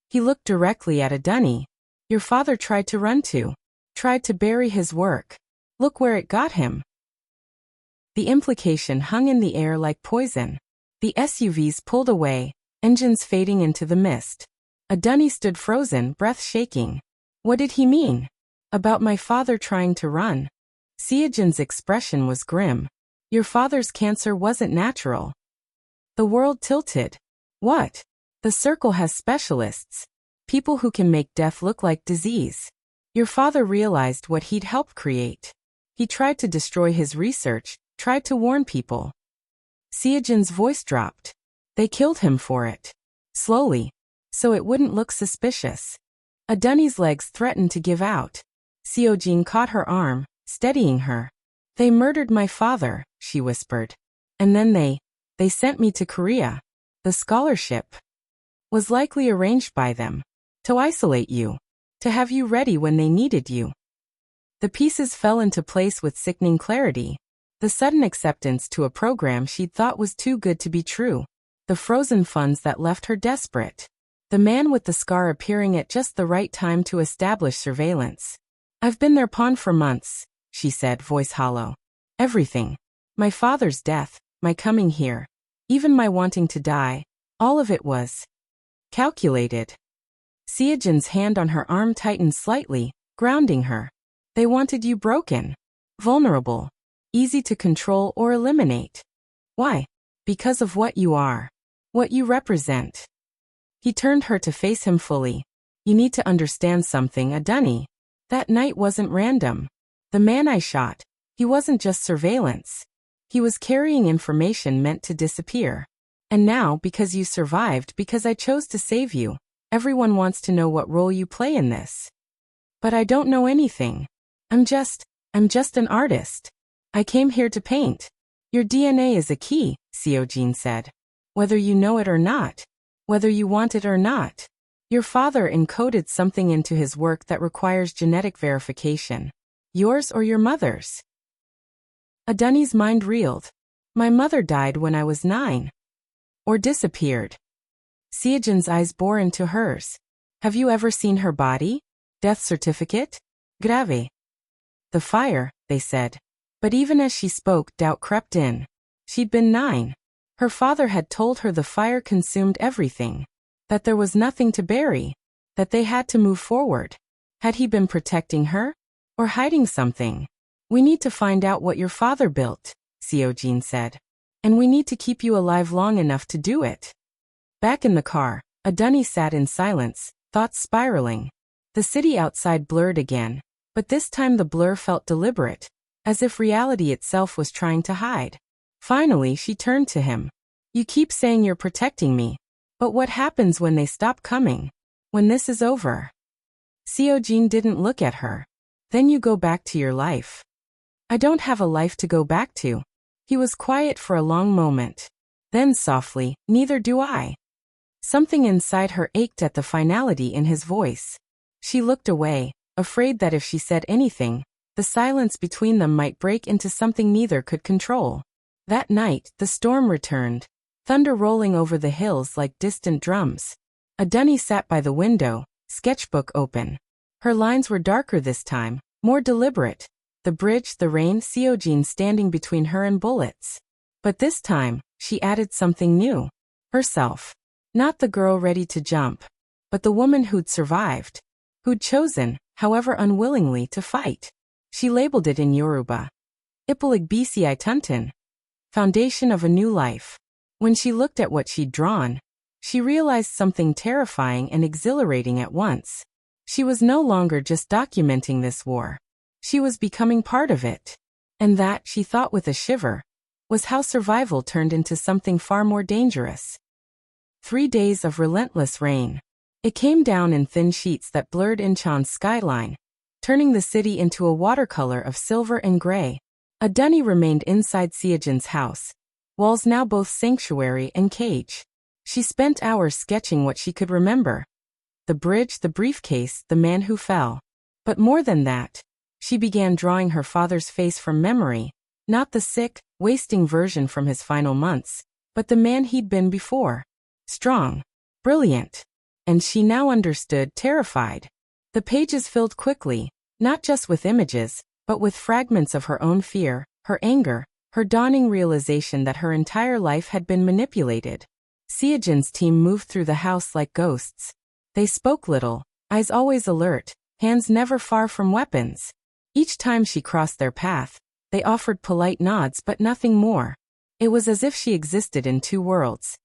He looked directly at Adunni. "Your father tried to run too. Tried to bury his work. Look where it got him." The implication hung in the air like poison. The SUVs pulled away, engines fading into the mist. Adunni stood frozen, breath shaking. What did he mean? About my father trying to run? Seojin's expression was grim. Your father's cancer wasn't natural. The world tilted. What? The circle has specialists. People who can make death look like disease. Your father realized what he'd helped create. He tried to destroy his research, tried to warn people. Seojin's voice dropped. They killed him for it. Slowly. So it wouldn't look suspicious. Adunni's legs threatened to give out. Seojin caught her arm, steadying her. They murdered my father, she whispered. And then they sent me to Korea. The scholarship was likely arranged by them. To isolate you. To have you ready when they needed you. The pieces fell into place with sickening clarity. The sudden acceptance to a program she'd thought was too good to be true. The frozen funds that left her desperate. The man with the scar appearing at just the right time to establish surveillance. I've been their pawn for months, she said, voice hollow. Everything. My father's death, my coming here. Even my wanting to die. All of it was calculated. Seojin's hand on her arm tightened slightly, grounding her. They wanted you broken. Vulnerable. Easy to control or eliminate. Why? Because of what you are. What you represent. He turned her to face him fully. You need to understand something, Adunni. That night wasn't random. The man I shot, he wasn't just surveillance. He was carrying information meant to disappear. And now, because you survived, because I chose to save you, everyone wants to know what role you play in this. But I don't know anything. I'm just an artist. I came here to paint. Your DNA is a key, Seojin said. Whether you know it or not. Whether you want it or not. Your father encoded something into his work that requires genetic verification. Yours or your mother's. Adunni's mind reeled. My mother died when I was 9. Or disappeared. Seojin's eyes bore into hers. Have you ever seen her body? Death certificate? Grave. The fire, they said. But even as she spoke, doubt crept in. She'd been 9. Her father had told her the fire consumed everything. That there was nothing to bury. That they had to move forward. Had he been protecting her? Or hiding something? We need to find out what your father built, Seojin said. And we need to keep you alive long enough to do it. Back in the car, Adunni sat in silence, thoughts spiraling. The city outside blurred again, but this time the blur felt deliberate, as if reality itself was trying to hide. Finally, she turned to him. You keep saying you're protecting me, but what happens when they stop coming? When this is over? Seojin didn't look at her. Then you go back to your life. I don't have a life to go back to. He was quiet for a long moment. Then softly, neither do I. Something inside her ached at the finality in his voice. She looked away, afraid that if she said anything, the silence between them might break into something neither could control. That night, the storm returned, thunder rolling over the hills like distant drums. Adunni sat by the window, sketchbook open. Her lines were darker this time, more deliberate. The bridge, the rain, Seojin standing between her and bullets. But this time, she added something new. Herself. Not the girl ready to jump, but the woman who'd survived. Who'd chosen, however unwillingly, to fight. She labeled it in Yoruba. Ipaligbisi Ituntin. Foundation of a new life. When she looked at what she'd drawn, she realized something terrifying and exhilarating at once. She was no longer just documenting this war. She was becoming part of it. And that, she thought with a shiver, was how survival turned into something far more dangerous. 3 days of relentless rain. It came down in thin sheets that blurred Incheon's skyline, turning the city into a watercolor of silver and gray. Adunni remained inside Seojin's house, walls now both sanctuary and cage. She spent hours sketching what she could remember. The bridge, the briefcase, the man who fell. But more than that, she began drawing her father's face from memory, not the sick, wasting version from his final months, but the man he'd been before. Strong. Brilliant. And she now understood, terrified. The pages filled quickly, not just with images, but with fragments of her own fear, her anger, her dawning realization that her entire life had been manipulated. Seojin's team moved through the house like ghosts. They spoke little, eyes always alert, hands never far from weapons. Each time she crossed their path, they offered polite nods but nothing more. It was as if she existed in two worlds.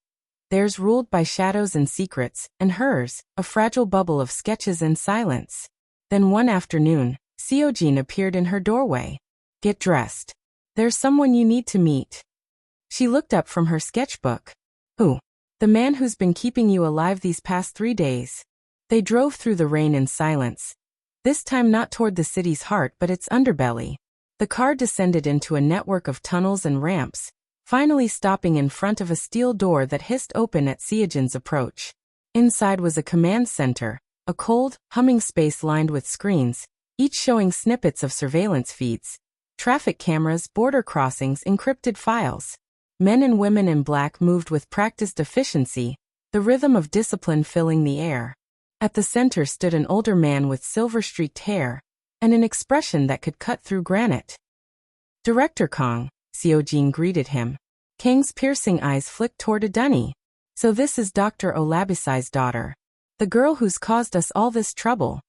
Theirs ruled by shadows and secrets, and hers, a fragile bubble of sketches and silence. Then one afternoon, Seojin appeared in her doorway. Get dressed. There's someone you need to meet. She looked up from her sketchbook. Who? The man who's been keeping you alive these past 3 days. They drove through the rain in silence. This time not toward the city's heart but its underbelly. The car descended into a network of tunnels and ramps, finally stopping in front of a steel door that hissed open at Seojin's approach. Inside was a command center, a cold, humming space lined with screens, each showing snippets of surveillance feeds, traffic cameras, border crossings, encrypted files. Men and women in black moved with practiced efficiency, the rhythm of discipline filling the air. At the center stood an older man with silver-streaked hair, and an expression that could cut through granite. Director Kang, Seojin greeted him. Kang's piercing eyes flicked toward Adunni. So this is Dr. Olabisai's daughter. The girl who's caused us all this trouble.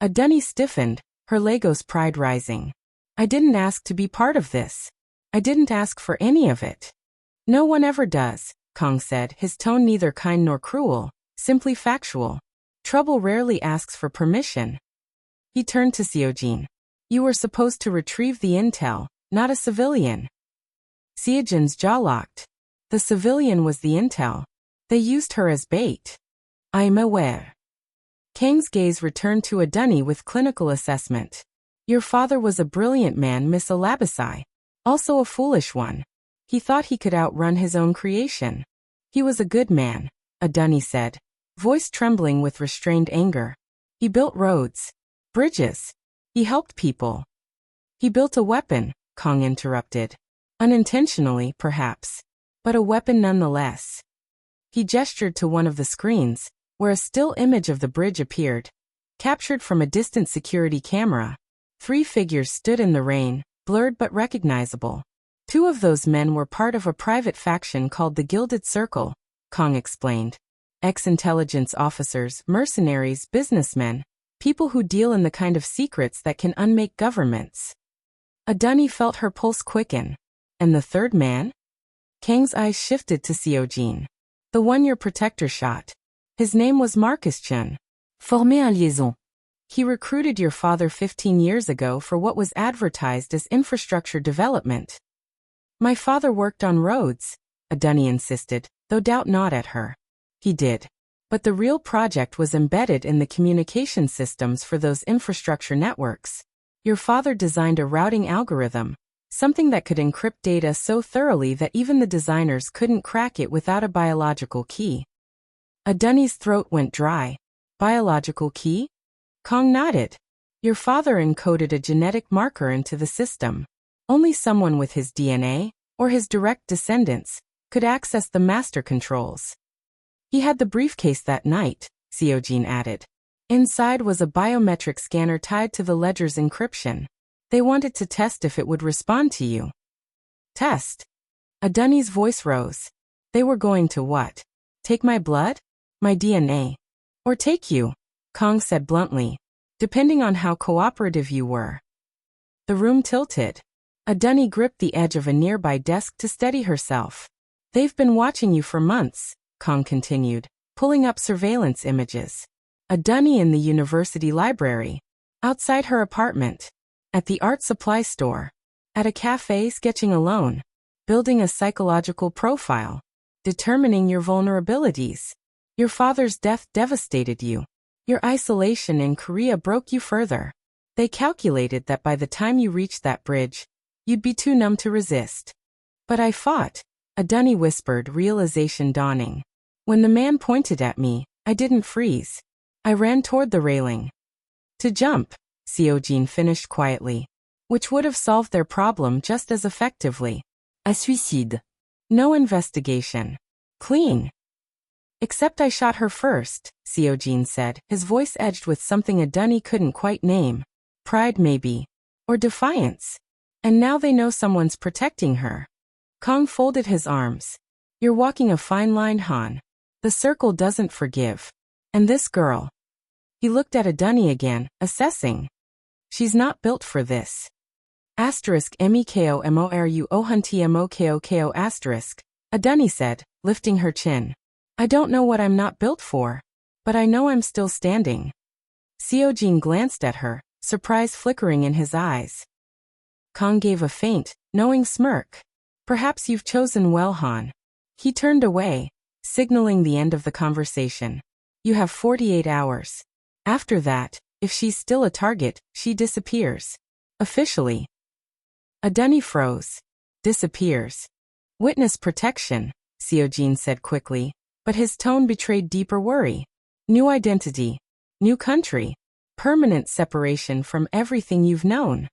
Adunni stiffened, her Lagos pride rising. I didn't ask to be part of this. I didn't ask for any of it. No one ever does, Kang said, his tone neither kind nor cruel, simply factual. Trouble rarely asks for permission. He turned to Seojin. You were supposed to retrieve the intel, not a civilian. Seojin's jaw locked. The civilian was the intel. They used her as bait. I'm aware. Kang's gaze returned to Adunni with clinical assessment. Your father was a brilliant man, Miss Olabisai. Also a foolish one. He thought he could outrun his own creation. He was a good man, Adunni said, voice trembling with restrained anger. He built roads, bridges. He helped people. He built a weapon, Kang interrupted. Unintentionally, perhaps, but a weapon nonetheless. He gestured to one of the screens, where a still image of the bridge appeared, captured from a distant security camera. 3 figures stood in the rain, blurred but recognizable. 2 of those men were part of a private faction called the Gilded Circle, Kang explained. Ex-intelligence officers, mercenaries, businessmen, people who deal in the kind of secrets that can unmake governments. Adunni felt her pulse quicken. And the third man? Kang's eyes shifted to Seojin. The one your protector shot. His name was Marcus Chun. Former un liaison. He recruited your father 15 years ago for what was advertised as infrastructure development. My father worked on roads, Adunni insisted, though doubt not at her. He did. But the real project was embedded in the communication systems for those infrastructure networks. Your father designed a routing algorithm, something that could encrypt data so thoroughly that even the designers couldn't crack it without a biological key. Adunni's throat went dry. Biological key? Kang nodded. Your father encoded a genetic marker into the system. Only someone with his DNA, or his direct descendants, could access the master controls. He had the briefcase that night, Seojin added. Inside was a biometric scanner tied to the ledger's encryption. They wanted to test if it would respond to you. Test? Adunni's voice rose. They were going to what? Take my blood? My DNA? Or take you? Kang said bluntly. Depending on how cooperative you were. The room tilted. Adunni gripped the edge of a nearby desk to steady herself. They've been watching you for months, Kang continued, pulling up surveillance images. Adunni in the university library. Outside her apartment. At the art supply store. At a cafe sketching alone. Building a psychological profile. Determining your vulnerabilities. Your father's death devastated you. Your isolation in Korea broke you further. They calculated that by the time you reached that bridge, you'd be too numb to resist. But I fought, Adunni whispered, realization dawning. When the man pointed at me, I didn't freeze. I ran toward the railing. To jump, Seojin finished quietly. Which would have solved their problem just as effectively. A suicide. No investigation. Clean. Except I shot her first, Seojin said, his voice edged with something Adunni couldn't quite name. Pride maybe. Or defiance. And now they know someone's protecting her. Kang folded his arms. You're walking a fine line, Han. The circle doesn't forgive. And this girl. He looked at Adunni again, assessing. She's not built for this. Asterisk meko moru ohunti moko asterisk, Adunni said, lifting her chin. I don't know what I'm not built for. But I know I'm still standing. Seojin glanced at her, surprise flickering in his eyes. Kang gave a faint, knowing smirk. Perhaps you've chosen well, Han. He turned away, signaling the end of the conversation. You have 48 hours. After that, if she's still a target, she disappears. Officially. Adunni froze. Disappears. Witness protection, Seojin said quickly, but his tone betrayed deeper worry. New identity. New country. Permanent separation from everything you've known.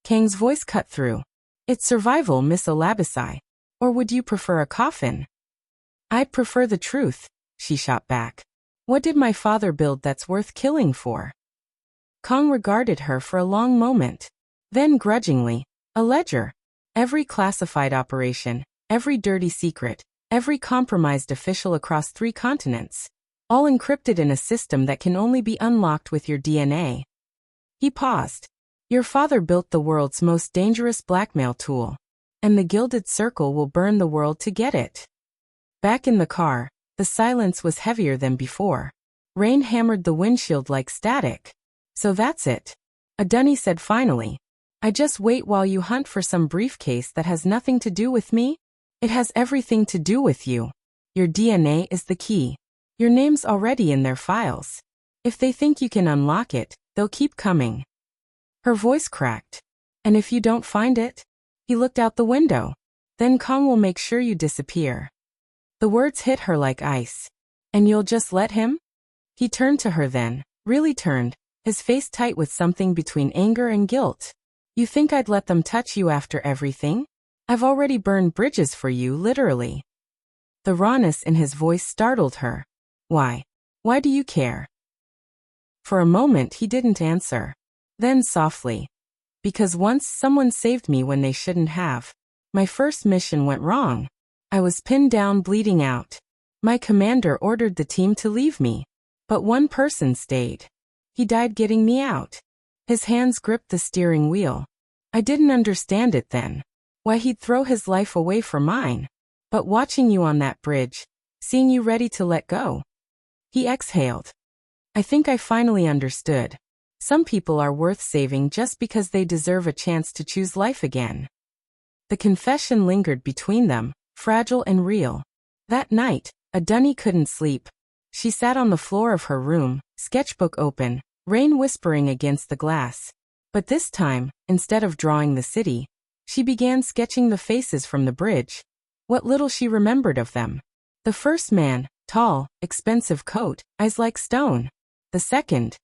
Kang's voice cut through. It's survival, Miss Olabisi. Or would you prefer a coffin? I'd prefer the truth, she shot back. What did my father build that's worth killing for? Kang regarded her for a long moment. Then grudgingly, a ledger. Every classified operation, every dirty secret, every compromised official across 3 continents. All encrypted in a system that can only be unlocked with your DNA. He paused. Your father built the world's most dangerous blackmail tool. And the Gilded Circle will burn the world to get it. Back in the car, the silence was heavier than before. Rain hammered the windshield like static. So that's it. Adunni said finally. I just wait while you hunt for some briefcase that has nothing to do with me? It has everything to do with you. Your DNA is the key. Your name's already in their files. If they think you can unlock it, they'll keep coming. Her voice cracked. And if you don't find it? He looked out the window. Then Kang will make sure you disappear. The words hit her like ice. And you'll just let him? He turned to her then, really turned, his face tight with something between anger and guilt. You think I'd let them touch you after everything? I've already burned bridges for you, literally. The rawness in his voice startled her. Why? Why do you care? For a moment he didn't answer. Then softly. Because once someone saved me when they shouldn't have. My first mission went wrong. I was pinned down bleeding out. My commander ordered the team to leave me. But one person stayed. He died getting me out. His hands gripped the steering wheel. I didn't understand it then. Why he'd throw his life away for mine. But watching you on that bridge, seeing you ready to let go. He exhaled. I think I finally understood. Some people are worth saving just because they deserve a chance to choose life again. The confession lingered between them, fragile and real. That night, Adunni couldn't sleep. She sat on the floor of her room, sketchbook open, rain whispering against the glass. But this time, instead of drawing the city, she began sketching the faces from the bridge. What little she remembered of them. The first man, tall, expensive coat, eyes like stone. The second,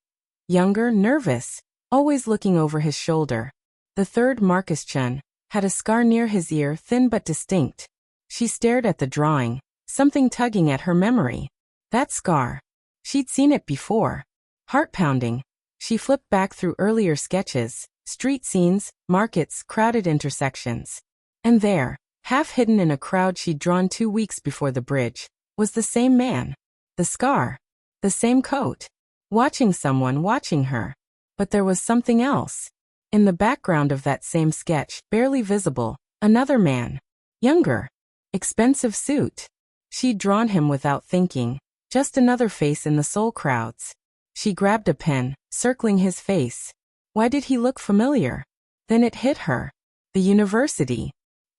younger, nervous, always looking over his shoulder. The third, Marcus Chun, had a scar near his ear, thin but distinct. She stared at the drawing, something tugging at her memory. That scar. She'd seen it before. Heart-pounding. She flipped back through earlier sketches, street scenes, markets, crowded intersections. And there, half hidden in a crowd she'd drawn 2 weeks before the bridge, was the same man. The scar. The same coat. Watching someone watching her. But there was something else. In the background of that same sketch, barely visible, another man. Younger. Expensive suit. She'd drawn him without thinking. Just another face in the soul crowds. She grabbed a pen, circling his face. Why did he look familiar? Then it hit her. The university.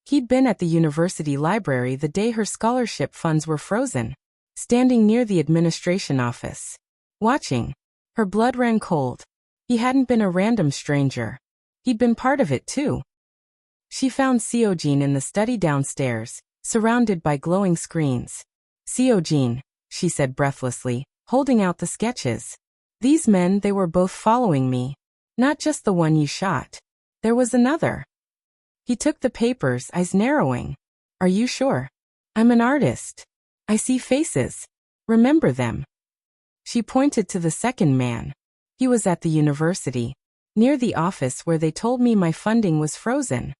He'd been at the university library the day her scholarship funds were frozen. Standing near the administration office. Watching. Her blood ran cold. He hadn't been a random stranger. He'd been part of it too. She found Seojin in the study downstairs, surrounded by glowing screens. Seojin, she said breathlessly, holding out the sketches. These men, they were both following me. Not just the one you shot. There was another. He took the papers, eyes narrowing. Are you sure? I'm an artist. I see faces. Remember them. She pointed to the second man. He was at the university, near the office where they told me my funding was frozen.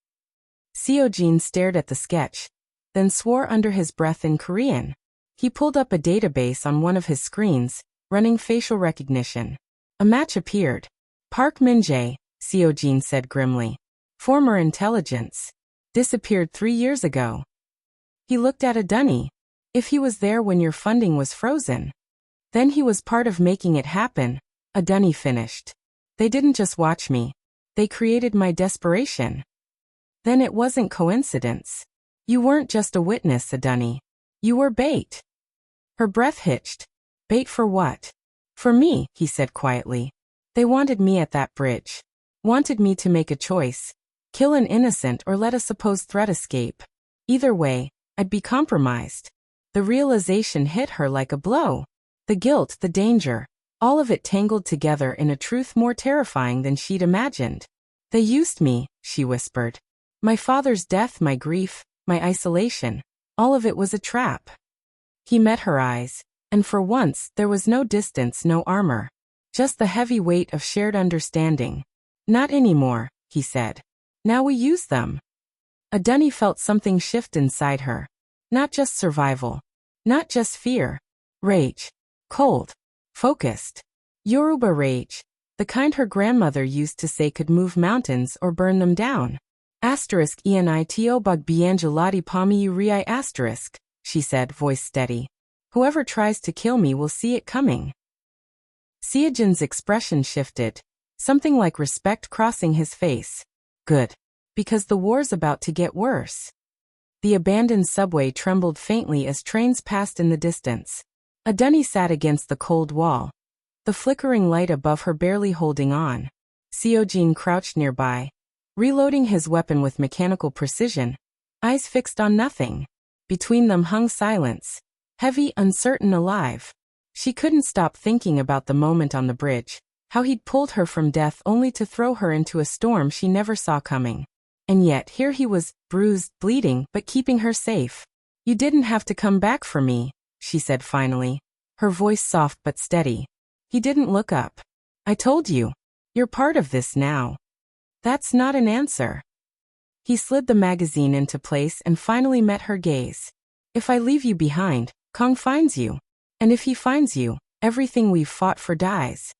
Seojin stared at the sketch, then swore under his breath in Korean. He pulled up a database on one of his screens, running facial recognition. A match appeared. Park Min-jae, Seojin said grimly. Former intelligence. Disappeared 3 years ago. He looked at Adunni. If he was there when your funding was frozen, then he was part of making it happen, Adunni finished. They didn't just watch me. They created my desperation. Then it wasn't coincidence. You weren't just a witness, Adunni. You were bait. Her breath hitched. Bait for what? For me, he said quietly. They wanted me at that bridge. Wanted me to make a choice. Kill an innocent or let a supposed threat escape. Either way, I'd be compromised. The realization hit her like a blow. The guilt, the danger, all of it tangled together in a truth more terrifying than she'd imagined. They used me, she whispered. My father's death, my grief, my isolation, all of it was a trap. He met her eyes, and for once there was no distance, no armor. Just the heavy weight of shared understanding. Not anymore, he said. Now we use them. Adunni felt something shift inside her. Not just survival. Not just fear. Rage. Cold. Focused. Yoruba rage. The kind her grandmother used to say could move mountains or burn them down. Asterisk enito bug biangelati pamiu ri asterisk, she said, voice steady. Whoever tries to kill me will see it coming. Seojin's expression shifted. Something like respect crossing his face. Good. Because the war's about to get worse. The abandoned subway trembled faintly as trains passed in the distance. Adunni sat against the cold wall. The flickering light above her barely holding on. Seojin crouched nearby, reloading his weapon with mechanical precision, eyes fixed on nothing. Between them hung silence. Heavy, uncertain, alive. She couldn't stop thinking about the moment on the bridge. How he'd pulled her from death only to throw her into a storm she never saw coming. And yet here he was, bruised, bleeding, but keeping her safe. You didn't have to come back for me, she said finally, her voice soft but steady. He didn't look up. I told you. You're part of this now. That's not an answer. He slid the magazine into place and finally met her gaze. If I leave you behind, Kang finds you. And if he finds you, everything we've fought for dies.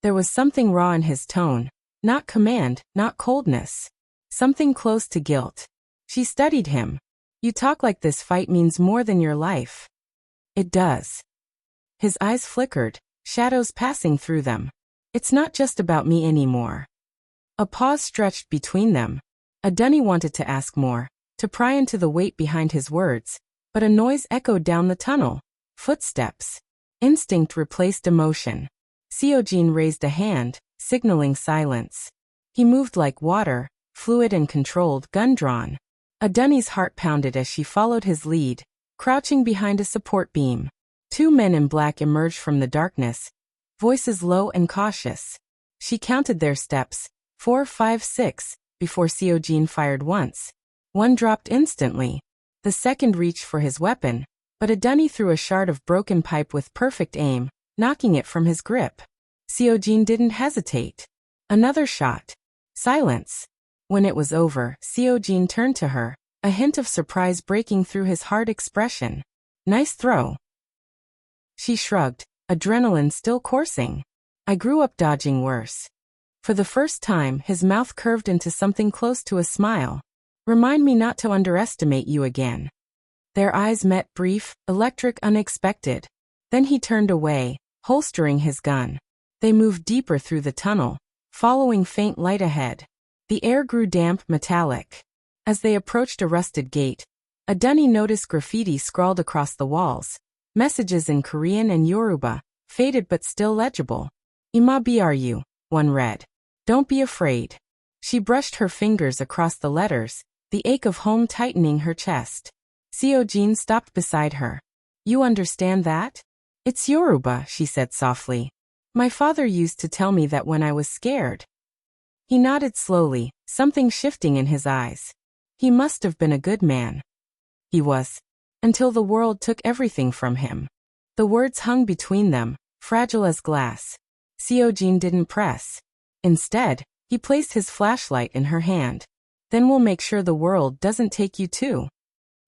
There was something raw in his tone. Not command, not coldness. Something close to guilt. She studied him. You talk like this fight means more than your life. It does. His eyes flickered, shadows passing through them. It's not just about me anymore. A pause stretched between them. Adunni wanted to ask more, to pry into the weight behind his words, but a noise echoed down the tunnel. Footsteps. Instinct replaced emotion. Seojin raised a hand, signaling silence. He moved like water, fluid and controlled, gun drawn. Adunni's heart pounded as she followed his lead, crouching behind a support beam. Two men in black emerged from the darkness, voices low and cautious. She counted their steps, 4, 5, 6, before Seojin fired once. One dropped instantly. The second reached for his weapon, but Adunni threw a shard of broken pipe with perfect aim, knocking it from his grip. Seojin didn't hesitate. Another shot. Silence. When it was over, Seojin turned to her, a hint of surprise breaking through his hard expression. Nice throw. She shrugged, adrenaline still coursing. I grew up dodging worse. For the first time, his mouth curved into something close to a smile. Remind me not to underestimate you again. Their eyes met, brief, electric, unexpected. Then he turned away, holstering his gun. They moved deeper through the tunnel, following faint light ahead. The air grew damp, metallic. As they approached a rusted gate, Adunni noticed graffiti scrawled across the walls. Messages in Korean and Yoruba, faded but still legible. Ima bru, one read. Don't be afraid. She brushed her fingers across the letters, the ache of home tightening her chest. Seojin stopped beside her. You understand that? It's Yoruba, she said softly. My father used to tell me that when I was scared. He nodded slowly, something shifting in his eyes. He must have been a good man. He was. Until the world took everything from him. The words hung between them, fragile as glass. Seojin didn't press. Instead, he placed his flashlight in her hand. Then we'll make sure the world doesn't take you too.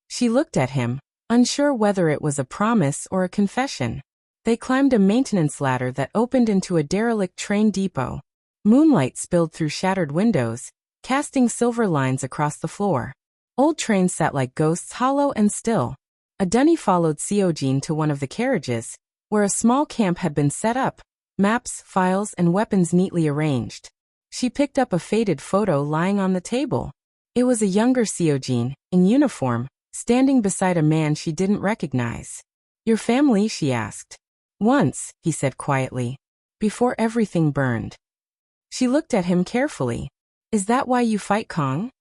She looked at him, unsure whether it was a promise or a confession. They climbed a maintenance ladder that opened into a derelict train depot. Moonlight spilled through shattered windows, casting silver lines across the floor. Old trains sat like ghosts, hollow and still. Adunni followed Seojin to one of the carriages, where a small camp had been set up, maps, files, and weapons neatly arranged. She picked up a faded photo lying on the table. It was a younger Seojin, in uniform, standing beside a man she didn't recognize. Your family? She asked. Once, he said quietly. Before everything burned. She looked at him carefully. Is that why you fight Kang?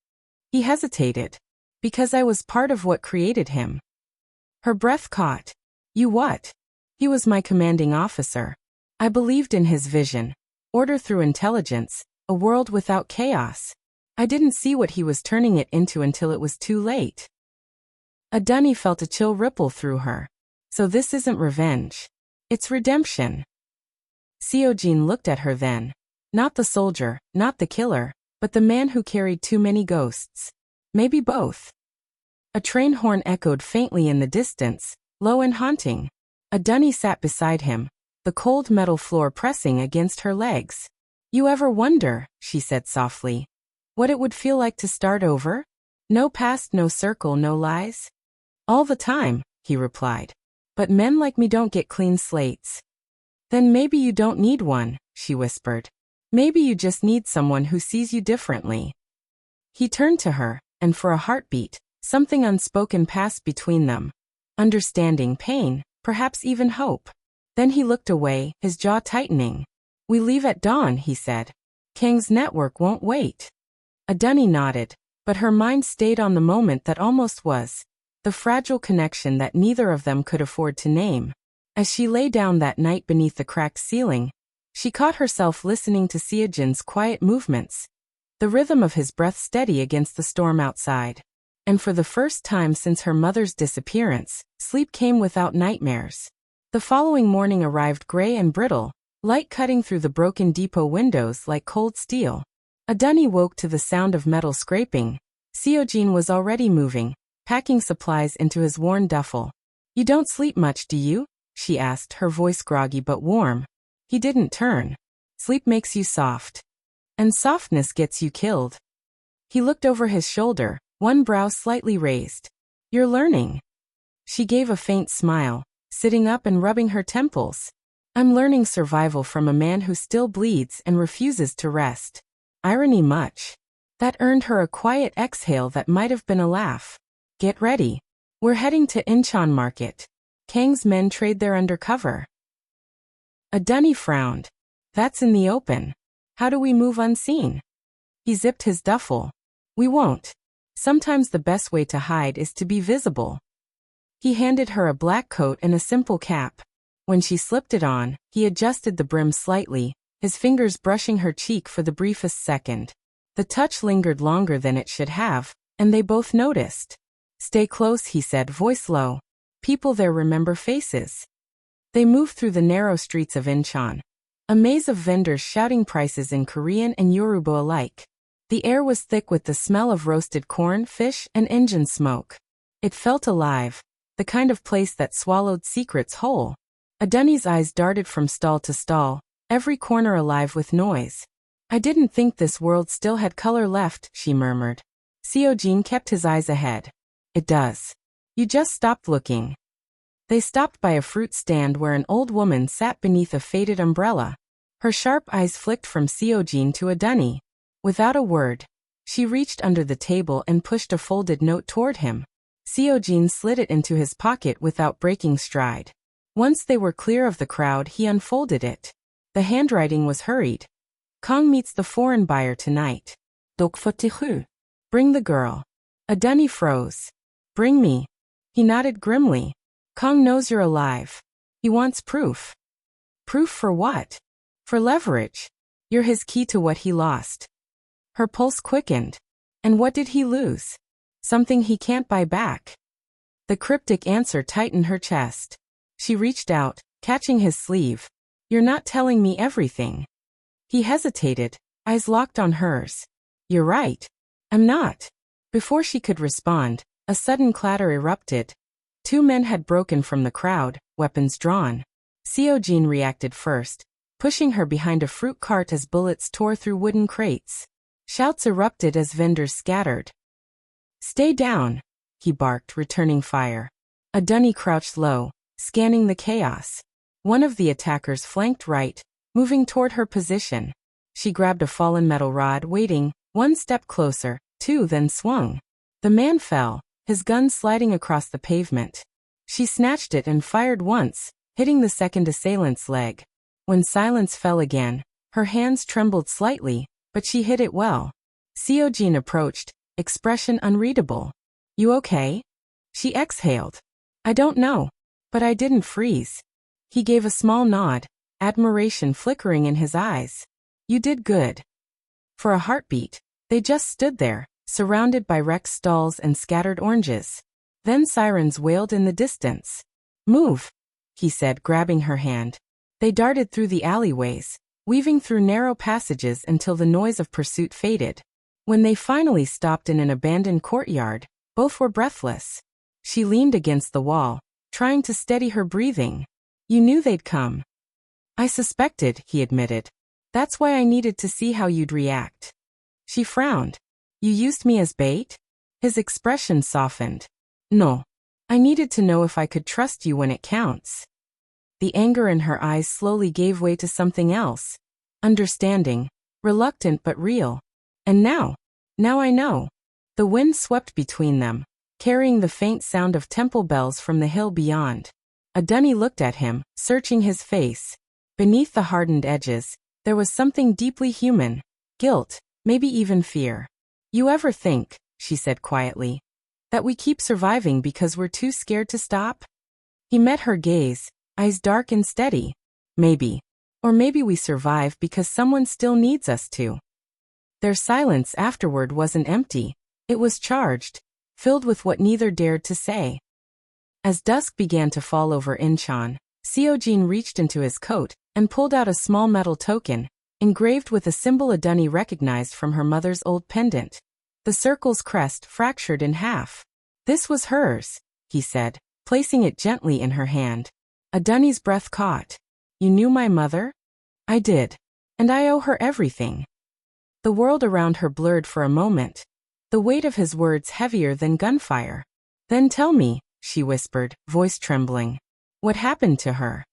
He hesitated. Because I was part of what created him. Her breath caught. You what? He was my commanding officer. I believed in his vision. Order through intelligence, a world without chaos. I didn't see what he was turning it into until it was too late. Adunni felt a chill ripple through her. So this isn't revenge. It's redemption. Seojin looked at her then. Not the soldier, not the killer, but the man who carried too many ghosts. Maybe both. A train horn echoed faintly in the distance, low and haunting. Adunni sat beside him, the cold metal floor pressing against her legs. You ever wonder, she said softly, what it would feel like to start over? No past, no circle, no lies? All the time, he replied. But men like me don't get clean slates. Then maybe you don't need one, she whispered. Maybe you just need someone who sees you differently. He turned to her, and for a heartbeat, something unspoken passed between them. Understanding, pain, perhaps even hope. Then he looked away, his jaw tightening. We leave at dawn, he said. Kang's network won't wait. Adunni nodded, but her mind stayed on the moment that almost was. The fragile connection that neither of them could afford to name. As she lay down that night beneath the cracked ceiling, she caught herself listening to Seojin's quiet movements, the rhythm of his breath steady against the storm outside. And for the first time since her mother's disappearance, sleep came without nightmares. The following morning arrived gray and brittle, light cutting through the broken depot windows like cold steel. Adunni woke to the sound of metal scraping. Seojin was already moving, packing supplies into his worn duffel. You don't sleep much, do you? She asked, her voice groggy but warm. He didn't turn. Sleep makes you soft. And softness gets you killed. He looked over his shoulder, one brow slightly raised. You're learning. She gave a faint smile, sitting up and rubbing her temples. I'm learning survival from a man who still bleeds and refuses to rest. Irony much. That earned her a quiet exhale that might have been a laugh. Get ready. We're heading to Incheon Market. Kang's men trade there undercover. Adunni frowned. That's in the open. How do we move unseen? He zipped his duffel. We won't. Sometimes the best way to hide is to be visible. He handed her a black coat and a simple cap. When she slipped it on, he adjusted the brim slightly, his fingers brushing her cheek for the briefest second. The touch lingered longer than it should have, and they both noticed. Stay close, he said, voice low. People there remember faces. They moved through the narrow streets of Incheon. A maze of vendors shouting prices in Korean and Yoruba alike. The air was thick with the smell of roasted corn, fish, and engine smoke. It felt alive, the kind of place that swallowed secrets whole. Adunni's eyes darted from stall to stall, every corner alive with noise. I didn't think this world still had color left, she murmured. Seojin kept his eyes ahead. It does. You just stopped looking. They stopped by a fruit stand where an old woman sat beneath a faded umbrella. Her sharp eyes flicked from Seojin to Adunni. Without a word, she reached under the table and pushed a folded note toward him. Seojin slid it into his pocket without breaking stride. Once they were clear of the crowd, he unfolded it. The handwriting was hurried. Kang meets the foreign buyer tonight. Bring the girl. Adunni froze. Bring me. He nodded grimly. Kang knows you're alive. He wants proof. Proof for what? For leverage. You're his key to what he lost. Her pulse quickened. And what did he lose? Something he can't buy back. The cryptic answer tightened her chest. She reached out, catching his sleeve. You're not telling me everything. He hesitated, eyes locked on hers. You're right. I'm not. Before she could respond, a sudden clatter erupted. Two men had broken from the crowd, weapons drawn. Seojin reacted first, pushing her behind a fruit cart as bullets tore through wooden crates. Shouts erupted as vendors scattered. Stay down, he barked, returning fire. Adunni crouched low, scanning the chaos. One of the attackers flanked right, moving toward her position. She grabbed a fallen metal rod, waiting, one step closer, two, then swung. The man fell, his gun sliding across the pavement. She snatched it and fired once, hitting the second assailant's leg. When silence fell again, her hands trembled slightly, but she hit it well. Seojin approached, expression unreadable. You okay? She exhaled. I don't know, but I didn't freeze. He gave a small nod, admiration flickering in his eyes. You did good. For a heartbeat, they just stood there, surrounded by wrecked stalls and scattered oranges. Then sirens wailed in the distance. Move, he said, grabbing her hand. They darted through the alleyways, weaving through narrow passages until the noise of pursuit faded. When they finally stopped in an abandoned courtyard, both were breathless. She leaned against the wall, trying to steady her breathing. You knew they'd come. I suspected, he admitted. That's why I needed to see how you'd react. She frowned. You used me as bait? His expression softened. No. I needed to know if I could trust you when it counts. The anger in her eyes slowly gave way to something else. Understanding. Reluctant but real. And now I know. The wind swept between them, carrying the faint sound of temple bells from the hill beyond. Adunni looked at him, searching his face. Beneath the hardened edges, there was something deeply human. Guilt, maybe even fear. You ever think, she said quietly, that we keep surviving because we're too scared to stop? He met her gaze, eyes dark and steady. Maybe. Or maybe we survive because someone still needs us to. Their silence afterward wasn't empty. It was charged, filled with what neither dared to say. As dusk began to fall over Incheon, Seojin reached into his coat and pulled out a small metal token, engraved with a symbol Adunni recognized from her mother's old pendant. The circle's crest fractured in half. This was hers, he said, placing it gently in her hand. Adunni's breath caught. You knew my mother? I did. And I owe her everything. The world around her blurred for a moment, the weight of his words heavier than gunfire. Then tell me, she whispered, voice trembling. What happened to her?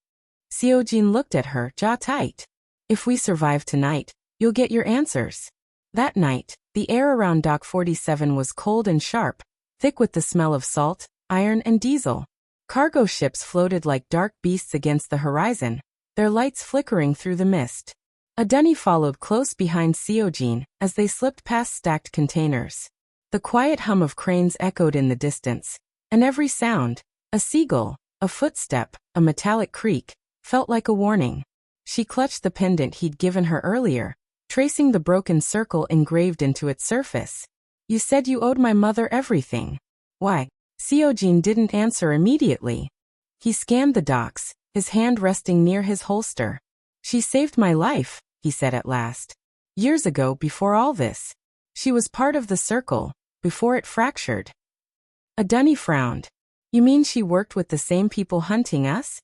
Seojin looked at her, jaw tight. If we survive tonight, you'll get your answers. That night, the air around Dock 47 was cold and sharp, thick with the smell of salt, iron and diesel. Cargo ships floated like dark beasts against the horizon, their lights flickering through the mist. A dunny followed close behind Seojin as they slipped past stacked containers. The quiet hum of cranes echoed in the distance, and every sound, a seagull, a footstep, a metallic creak, felt like a warning. She clutched the pendant he'd given her earlier, tracing the broken circle engraved into its surface. You said you owed my mother everything. Why? Seojin didn't answer immediately. He scanned the docks, his hand resting near his holster. She saved my life, he said at last. Years ago, before all this. She was part of the circle, before it fractured. A dunny frowned. You mean she worked with the same people hunting us?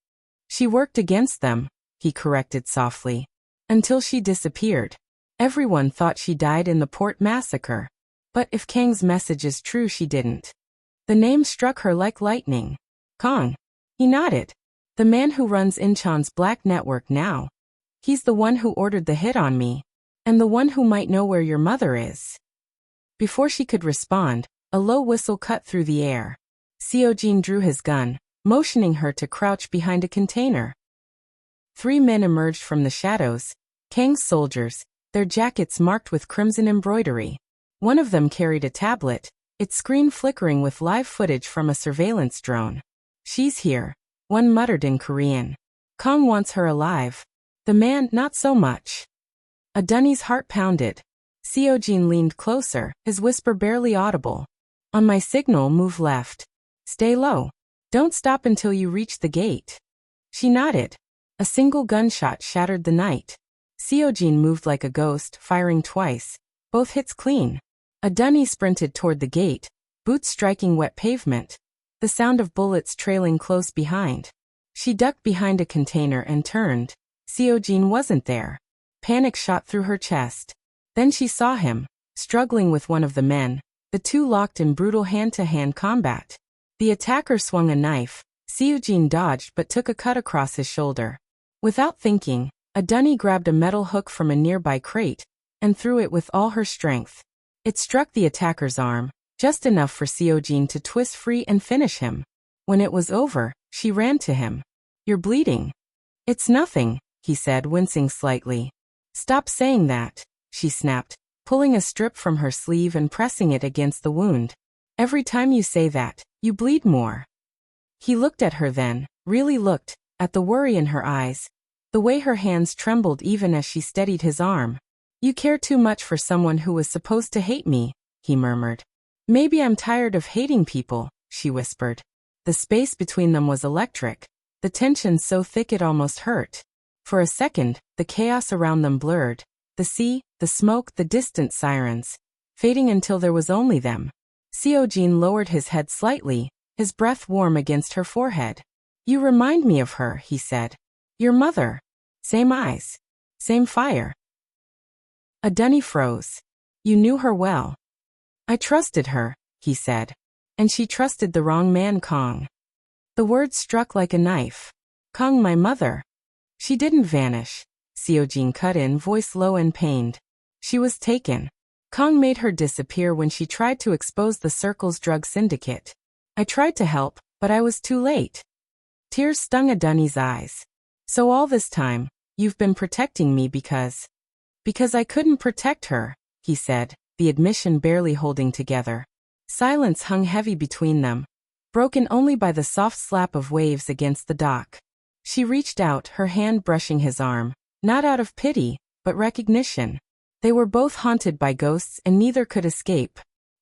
She worked against them, he corrected softly. Until she disappeared. Everyone thought she died in the port massacre. But if Kang's message is true, she didn't. The name struck her like lightning. Kang. He nodded. The man who runs Incheon's black network now. He's the one who ordered the hit on me. And the one who might know where your mother is. Before she could respond, a low whistle cut through the air. Seojin drew his gun, motioning her to crouch behind a container. 3 men emerged from the shadows, Kang's soldiers, their jackets marked with crimson embroidery. One of them carried a tablet, its screen flickering with live footage from a surveillance drone. She's here, one muttered in Korean. Kang wants her alive. The man, not so much. A dunny's heart pounded. Seojin leaned closer, his whisper barely audible. On my signal, move left. Stay low. Don't stop until you reach the gate. She nodded. A single gunshot shattered the night. Seojin moved like a ghost, firing twice. Both hits clean. A dunny sprinted toward the gate, boots striking wet pavement. The sound of bullets trailing close behind. She ducked behind a container and turned. Seojin wasn't there. Panic shot through her chest. Then she saw him, struggling with one of the men, the two locked in brutal hand-to-hand combat. The attacker swung a knife. Seojin dodged but took a cut across his shoulder. Without thinking, a dunny grabbed a metal hook from a nearby crate and threw it with all her strength. It struck the attacker's arm, just enough for Seojin to twist free and finish him. When it was over, she ran to him. You're bleeding. It's nothing, he said, wincing slightly. Stop saying that, she snapped, pulling a strip from her sleeve and pressing it against the wound. Every time you say that, you bleed more. He looked at her then, really looked, at the worry in her eyes. The way her hands trembled even as she steadied his arm. You care too much for someone who was supposed to hate me, he murmured. Maybe I'm tired of hating people, she whispered. The space between them was electric, the tension so thick it almost hurt. For a second, the chaos around them blurred. The sea, the smoke, the distant sirens. Fading until there was only them. Seojin lowered his head slightly, his breath warm against her forehead. You remind me of her, he said. Your mother. Same eyes. Same fire. A dunny froze. You knew her well. I trusted her, he said. And she trusted the wrong man, Kang. The words struck like a knife. Kang, my mother. She didn't vanish. Seojin cut in, voice low and pained. She was taken. Kang made her disappear when she tried to expose the circle's drug syndicate. I tried to help, but I was too late. Tears stung a dunny's eyes. So all this time, you've been protecting me because I couldn't protect her, he said, the admission barely holding together. Silence hung heavy between them, broken only by the soft slap of waves against the dock. She reached out, her hand brushing his arm, not out of pity, but recognition. They were both haunted by ghosts and neither could escape.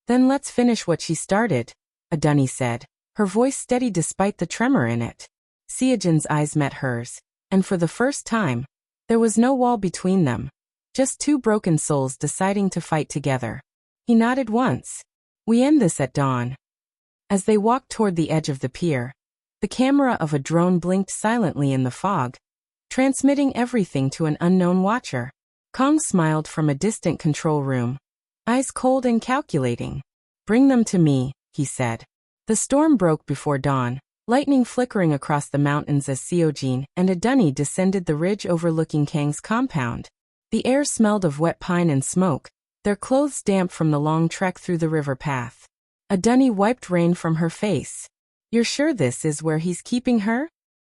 Then let's finish what she started, a dunny said, her voice steady despite the tremor in it. Seojin's eyes met hers, and for the first time, there was no wall between them. Just two broken souls deciding to fight together. He nodded once. We end this at dawn. As they walked toward the edge of the pier, the camera of a drone blinked silently in the fog, transmitting everything to an unknown watcher. Kang smiled from a distant control room, eyes cold and calculating. Bring them to me, he said. The storm broke before dawn, lightning flickering across the mountains as Seojin and Adunni descended the ridge overlooking Kang's compound. The air smelled of wet pine and smoke, their clothes damp from the long trek through the river path. Adunni wiped rain from her face. "You're sure this is where he's keeping her?"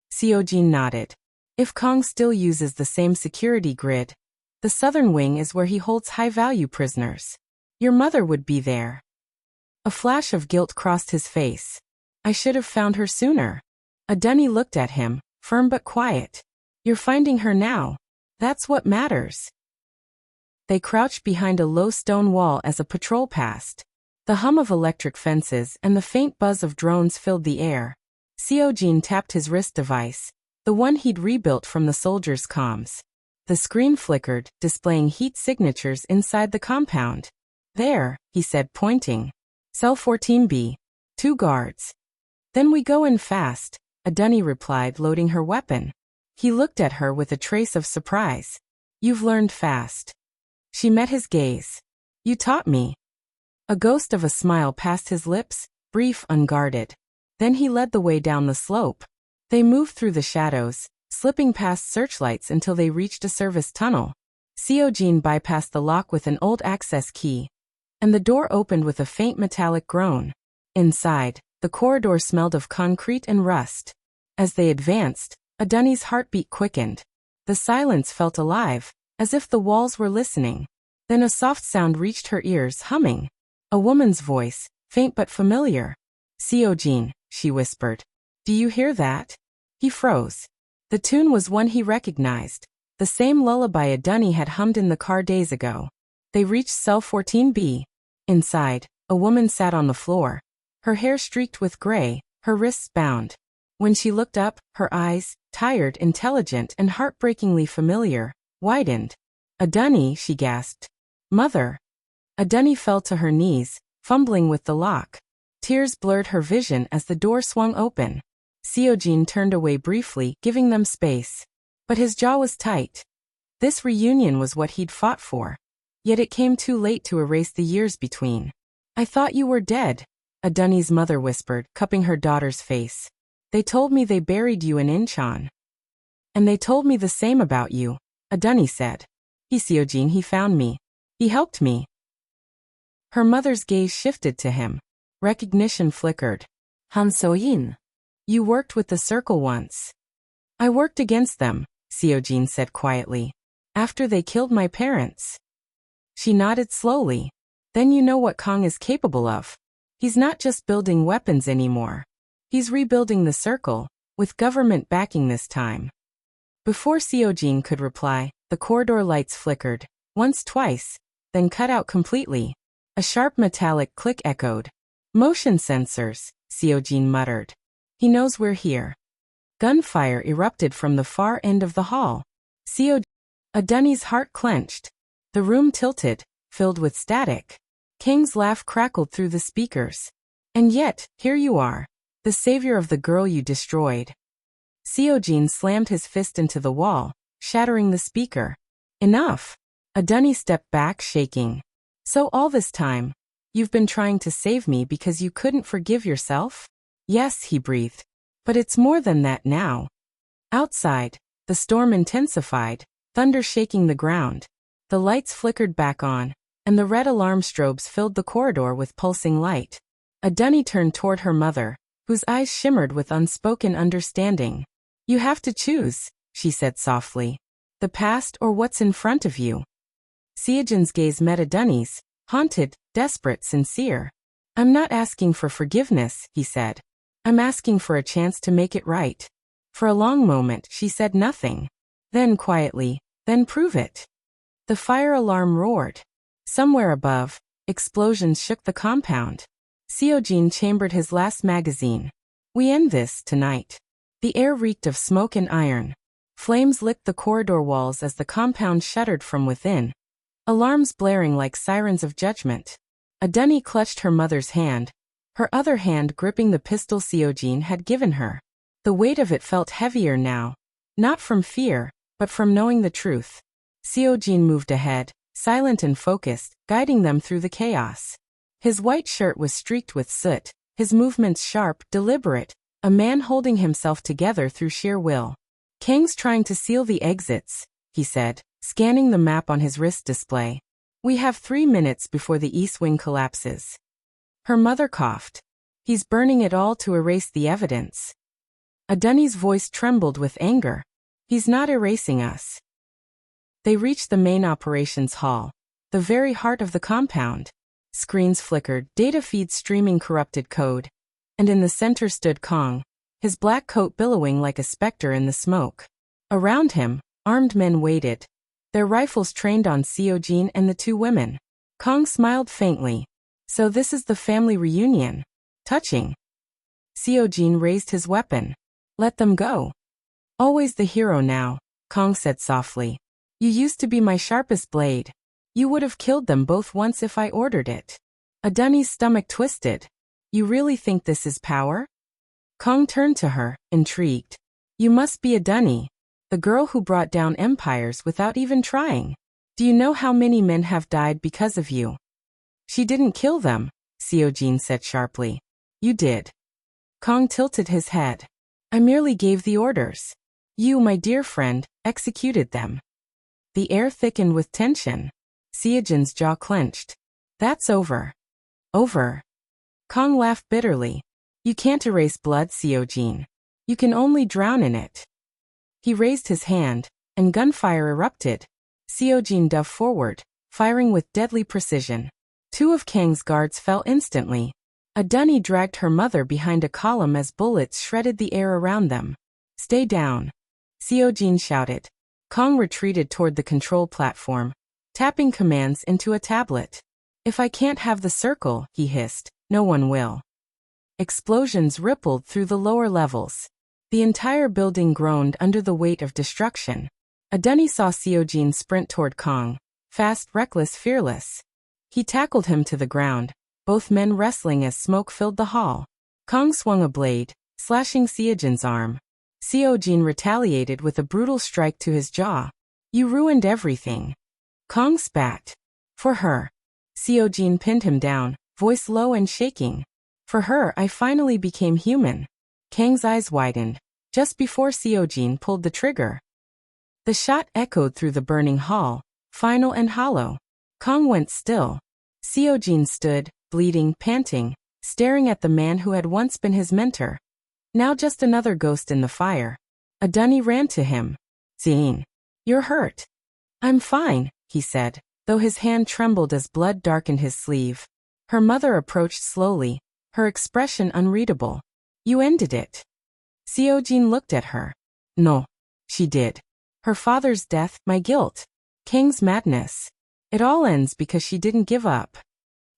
Seojin nodded. "If Kang still uses the same security grid, the southern wing is where he holds high-value prisoners. Your mother would be there." A flash of guilt crossed his face. "I should have found her sooner." Adunni looked at him, firm but quiet. "You're finding her now. That's what matters." They crouched behind a low stone wall as a patrol passed. The hum of electric fences and the faint buzz of drones filled the air. Seojin tapped his wrist device, the one he'd rebuilt from the soldiers' comms. The screen flickered, displaying heat signatures inside the compound. "There," he said, pointing. "Cell 14B. 2 guards." "Then we go in fast," Adunni replied, loading her weapon. He looked at her with a trace of surprise. "You've learned fast." She met his gaze. "You taught me." A ghost of a smile passed his lips, brief, unguarded. Then he led the way down the slope. They moved through the shadows, slipping past searchlights until they reached a service tunnel. Seojin bypassed the lock with an old access key, and the door opened with a faint metallic groan. Inside, the corridor smelled of concrete and rust. As they advanced, Adunni's heartbeat quickened. The silence felt alive, as if the walls were listening. Then a soft sound reached her ears, humming. A woman's voice, faint but familiar. "Seojin," she whispered. "Do you hear that?" He froze. The tune was one he recognized, the same lullaby Adunni had hummed in the car days ago. They reached cell 14B. Inside, a woman sat on the floor, her hair streaked with gray, her wrists bound. When she looked up, her eyes, tired, intelligent, and heartbreakingly familiar, widened. "Adunni," she gasped. "Mother." Adunni fell to her knees, fumbling with the lock. Tears blurred her vision as the door swung open. Seojin turned away briefly, giving them space. But his jaw was tight. This reunion was what he'd fought for. Yet it came too late to erase the years between. "I thought you were dead," Adunni's mother whispered, cupping her daughter's face. "They told me they buried you in Incheon." "And they told me the same about you," Adunni said. "Seojin, he found me. He helped me." Her mother's gaze shifted to him. Recognition flickered. "Han Seojin. You worked with the Circle once." "I worked against them," Seojin said quietly. "After they killed my parents." She nodded slowly. "Then you know what Kang is capable of. He's not just building weapons anymore. He's rebuilding the Circle, with government backing this time." Before Seojin could reply, the corridor lights flickered, once, twice, then cut out completely. A sharp metallic click echoed. "Motion sensors," Seojin muttered. "He knows we're here." Gunfire erupted from the far end of the hall. Adunni's heart clenched. The room tilted, filled with static. Kang's laugh crackled through the speakers. "And yet, here you are, the savior of the girl you destroyed." Seojin slammed his fist into the wall, shattering the speaker. "Enough." Adunni stepped back, shaking. "So all this time, you've been trying to save me because you couldn't forgive yourself?" "Yes," he breathed. "But it's more than that now." Outside, the storm intensified, thunder shaking the ground. The lights flickered back on, and the red alarm strobes filled the corridor with pulsing light. Adunni turned toward her mother, whose eyes shimmered with unspoken understanding. "You have to choose," she said softly. "The past or what's in front of you." Seojin's gaze met Adunni's, haunted, desperate, sincere. "I'm not asking for forgiveness," he said. "I'm asking for a chance to make it right." For a long moment she said nothing. Then quietly, "Then prove it." The fire alarm roared. Somewhere above, explosions shook the compound. Seojin chambered his last magazine. "We end this tonight." The air reeked of smoke and iron. Flames licked the corridor walls as the compound shuddered from within. Alarms blaring like sirens of judgment. Adunni clutched her mother's hand, her other hand gripping the pistol Seojin had given her. The weight of it felt heavier now, not from fear, but from knowing the truth. Seojin moved ahead, silent and focused, guiding them through the chaos. His white shirt was streaked with soot, his movements sharp, deliberate, a man holding himself together through sheer will. Kang's trying to seal the exits, he said, scanning the map on his wrist display. We have 3 minutes before the east wing collapses. Her mother coughed. He's burning it all to erase the evidence. Adunni's voice trembled with anger. He's not erasing us. They reached the main operations hall, the very heart of the compound. Screens flickered, data feeds streaming corrupted code. And in the center stood Kang, his black coat billowing like a specter in the smoke. Around him, armed men waited, their rifles trained on Seojin and the 2 women. Kang smiled faintly. So this is the family reunion. Touching. Seojin raised his weapon. Let them go. Always the hero now, Kang said softly. You used to be my sharpest blade. You would have killed them both once if I ordered it. Adunni's stomach twisted. You really think this is power? Kang turned to her, intrigued. You must be Adunni, the girl who brought down empires without even trying. Do you know how many men have died because of you? She didn't kill them, Seojin said sharply. You did. Kang tilted his head. I merely gave the orders. You, my dear friend, executed them. The air thickened with tension. Seojin's jaw clenched. That's over. Over. Kang laughed bitterly. You can't erase blood, Seojin. You can only drown in it. He raised his hand, and gunfire erupted. Seojin dove forward, firing with deadly precision. 2 of Kang's guards fell instantly. Adunni dragged her mother behind a column as bullets shredded the air around them. Stay down. Seojin shouted. Kang retreated toward the control platform, tapping commands into a tablet. If I can't have the circle, he hissed, no one will. Explosions rippled through the lower levels. The entire building groaned under the weight of destruction. Adunni saw Seojin sprint toward Kang, fast, reckless, fearless. He tackled him to the ground, both men wrestling as smoke filled the hall. Kang swung a blade, slashing Seojin's arm. Seojin retaliated with a brutal strike to his jaw. You ruined everything. Kang spat. For her. Seojin pinned him down, voice low and shaking. For her, I finally became human. Kang's eyes widened, just before Seojin pulled the trigger. The shot echoed through the burning hall, final and hollow. Kang went still. Seojin stood, bleeding, panting, staring at the man who had once been his mentor. Now just another ghost in the fire. Adunni ran to him. Zane. You're hurt. I'm fine, he said, though his hand trembled as blood darkened his sleeve. Her mother approached slowly, her expression unreadable. You ended it. Seojin looked at her. No. She did. Her father's death, my guilt. Kang's madness. It all ends because she didn't give up.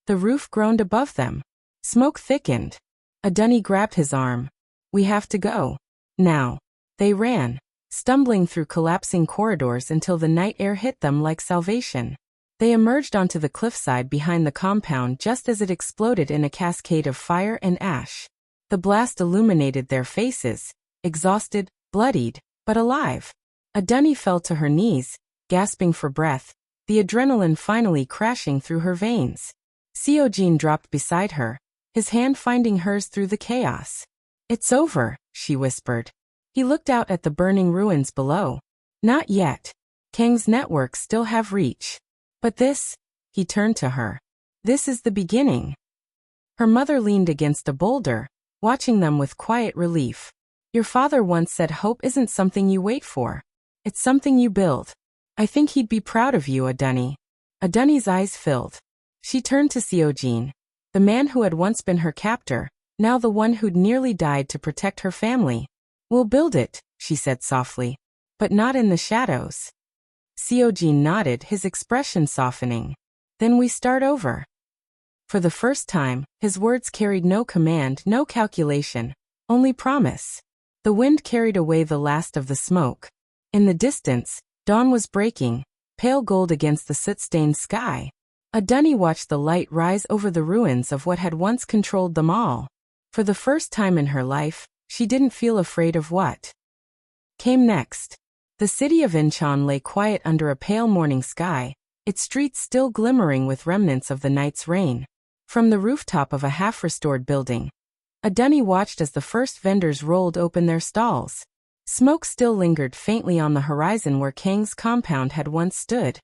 The roof groaned above them. Smoke thickened. Adunni grabbed his arm. We have to go. Now. They ran, stumbling through collapsing corridors until the night air hit them like salvation. They emerged onto the cliffside behind the compound just as it exploded in a cascade of fire and ash. The blast illuminated their faces, exhausted, bloodied, but alive. Adunni fell to her knees, gasping for breath, the adrenaline finally crashing through her veins. Seojin dropped beside her, his hand finding hers through the chaos. It's over, she whispered. He looked out at the burning ruins below. Not yet. Kang's networks still have reach. But this, he turned to her. This is the beginning. Her mother leaned against a boulder, watching them with quiet relief. Your father once said hope isn't something you wait for. It's something you build. I think he'd be proud of you, Adunni. Adunni's eyes filled. She turned to Seojin, the man who had once been her captor, now the one who'd nearly died to protect her family. We'll build it, she said softly. But not in the shadows. Seojin nodded, his expression softening. Then we start over. For the first time, his words carried no command, no calculation, only promise. The wind carried away the last of the smoke. In the distance, dawn was breaking, pale gold against the soot-stained sky. Adunni watched the light rise over the ruins of what had once controlled them all. For the first time in her life, she didn't feel afraid of what came next. The city of Incheon lay quiet under a pale morning sky, its streets still glimmering with remnants of the night's rain. From the rooftop of a half-restored building, Adunni watched as the first vendors rolled open their stalls. Smoke still lingered faintly on the horizon where Kang's compound had once stood.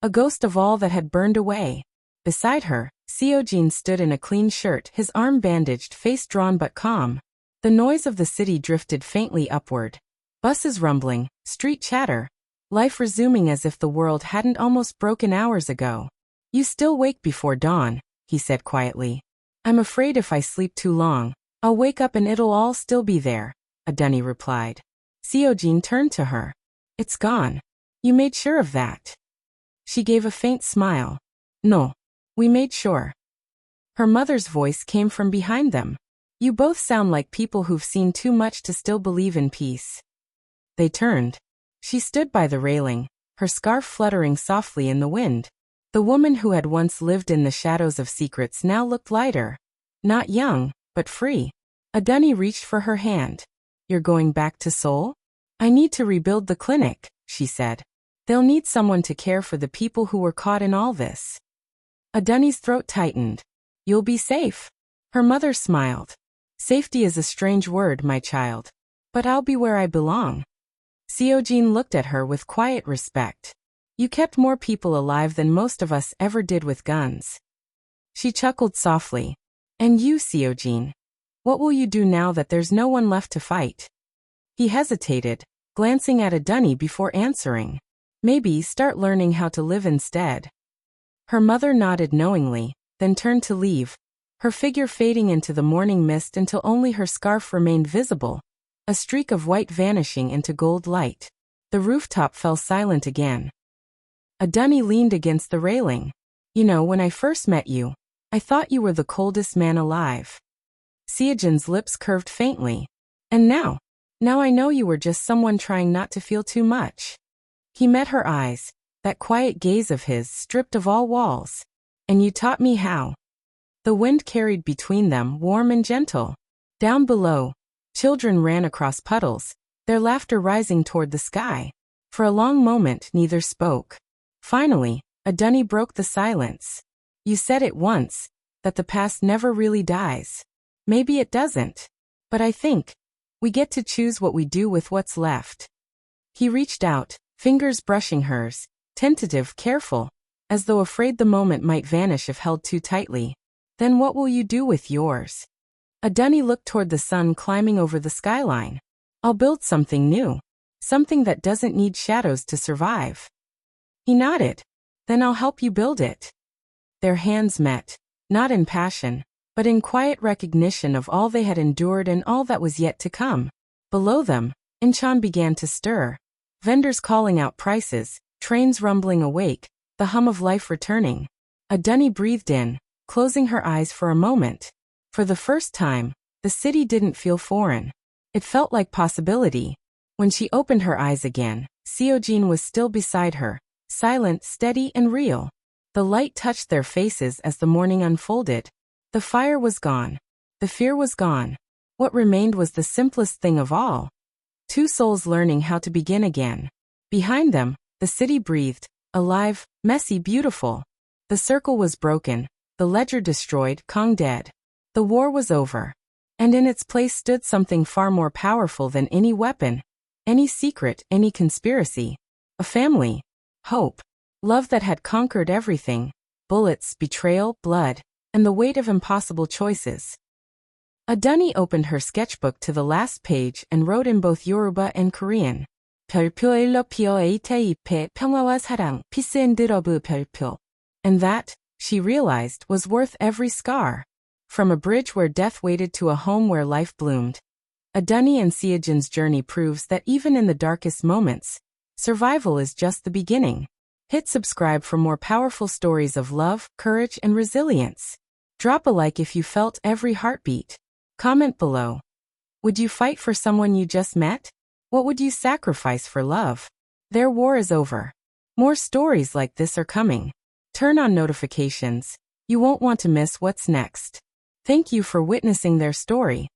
A ghost of all that had burned away. Beside her, Seojin stood in a clean shirt, his arm bandaged, face drawn but calm. The noise of the city drifted faintly upward. Buses rumbling, street chatter. Life resuming as if the world hadn't almost broken hours ago. "You still wake before dawn," he said quietly. "I'm afraid if I sleep too long, I'll wake up and it'll all still be there," Adunni replied. Seojin turned to her. "It's gone. You made sure of that?" She gave a faint smile. "No. We made sure." Her mother's voice came from behind them. "You both sound like people who've seen too much to still believe in peace." They turned. She stood by the railing, her scarf fluttering softly in the wind. The woman who had once lived in the shadows of secrets now looked lighter. Not young, but free. Adunni reached for her hand. "You're going back to Seoul?" "I need to rebuild the clinic," she said. "They'll need someone to care for the people who were caught in all this." Adunni's throat tightened. "You'll be safe." Her mother smiled. "Safety is a strange word, my child. But I'll be where I belong." Seojin looked at her with quiet respect. "You kept more people alive than most of us ever did with guns." She chuckled softly. "And you, Seojin? What will you do now that there's no one left to fight?" He hesitated, glancing at Adunni before answering. "Maybe start learning how to live instead." Her mother nodded knowingly, then turned to leave, her figure fading into the morning mist until only her scarf remained visible, a streak of white vanishing into gold light. The rooftop fell silent again. Adunni leaned against the railing. "You know, when I first met you, I thought you were the coldest man alive." Seojin's lips curved faintly. "And now I know you were just someone trying not to feel too much." He met her eyes, that quiet gaze of his stripped of all walls. "And you taught me how." The wind carried between them, warm and gentle. Down below, children ran across puddles, their laughter rising toward the sky. For a long moment neither spoke. Finally, Adunni broke the silence. "You said it once, that the past never really dies. Maybe it doesn't. But I think we get to choose what we do with what's left." He reached out, fingers brushing hers, tentative, careful, as though afraid the moment might vanish if held too tightly. "Then what will you do with yours?" Adunni looked toward the sun climbing over the skyline. "I'll build something new. Something that doesn't need shadows to survive." He nodded. "Then I'll help you build it." Their hands met, not in passion, but in quiet recognition of all they had endured and all that was yet to come. Below them, Incheon began to stir. Vendors calling out prices, trains rumbling awake, the hum of life returning. Adunni breathed in, closing her eyes for a moment. For the first time, the city didn't feel foreign. It felt like possibility. When she opened her eyes again, Seojin was still beside her, silent, steady, and real. The light touched their faces as the morning unfolded. The fire was gone. The fear was gone. What remained was the simplest thing of all. Two souls learning how to begin again. Behind them, the city breathed, alive, messy, beautiful. The circle was broken, the ledger destroyed, Kang dead. The war was over. And in its place stood something far more powerful than any weapon, any secret, any conspiracy. A family. Hope. Love that had conquered everything. Bullets, betrayal, blood, and the weight of impossible choices. Adunni opened her sketchbook to the last page and wrote in both Yoruba and Korean. 별표 일러 피어 에이테 잎에 평화와 사랑, peace and love 별표. And that, she realized, was worth every scar. From a bridge where death waited to a home where life bloomed. Adunni and Seojin's journey proves that even in the darkest moments, survival is just the beginning. Hit subscribe for more powerful stories of love, courage, and resilience. Drop a like if you felt every heartbeat. Comment below. Would you fight for someone you just met? What would you sacrifice for love? Their war is over. More stories like this are coming. Turn on notifications. You won't want to miss what's next. Thank you for witnessing their story.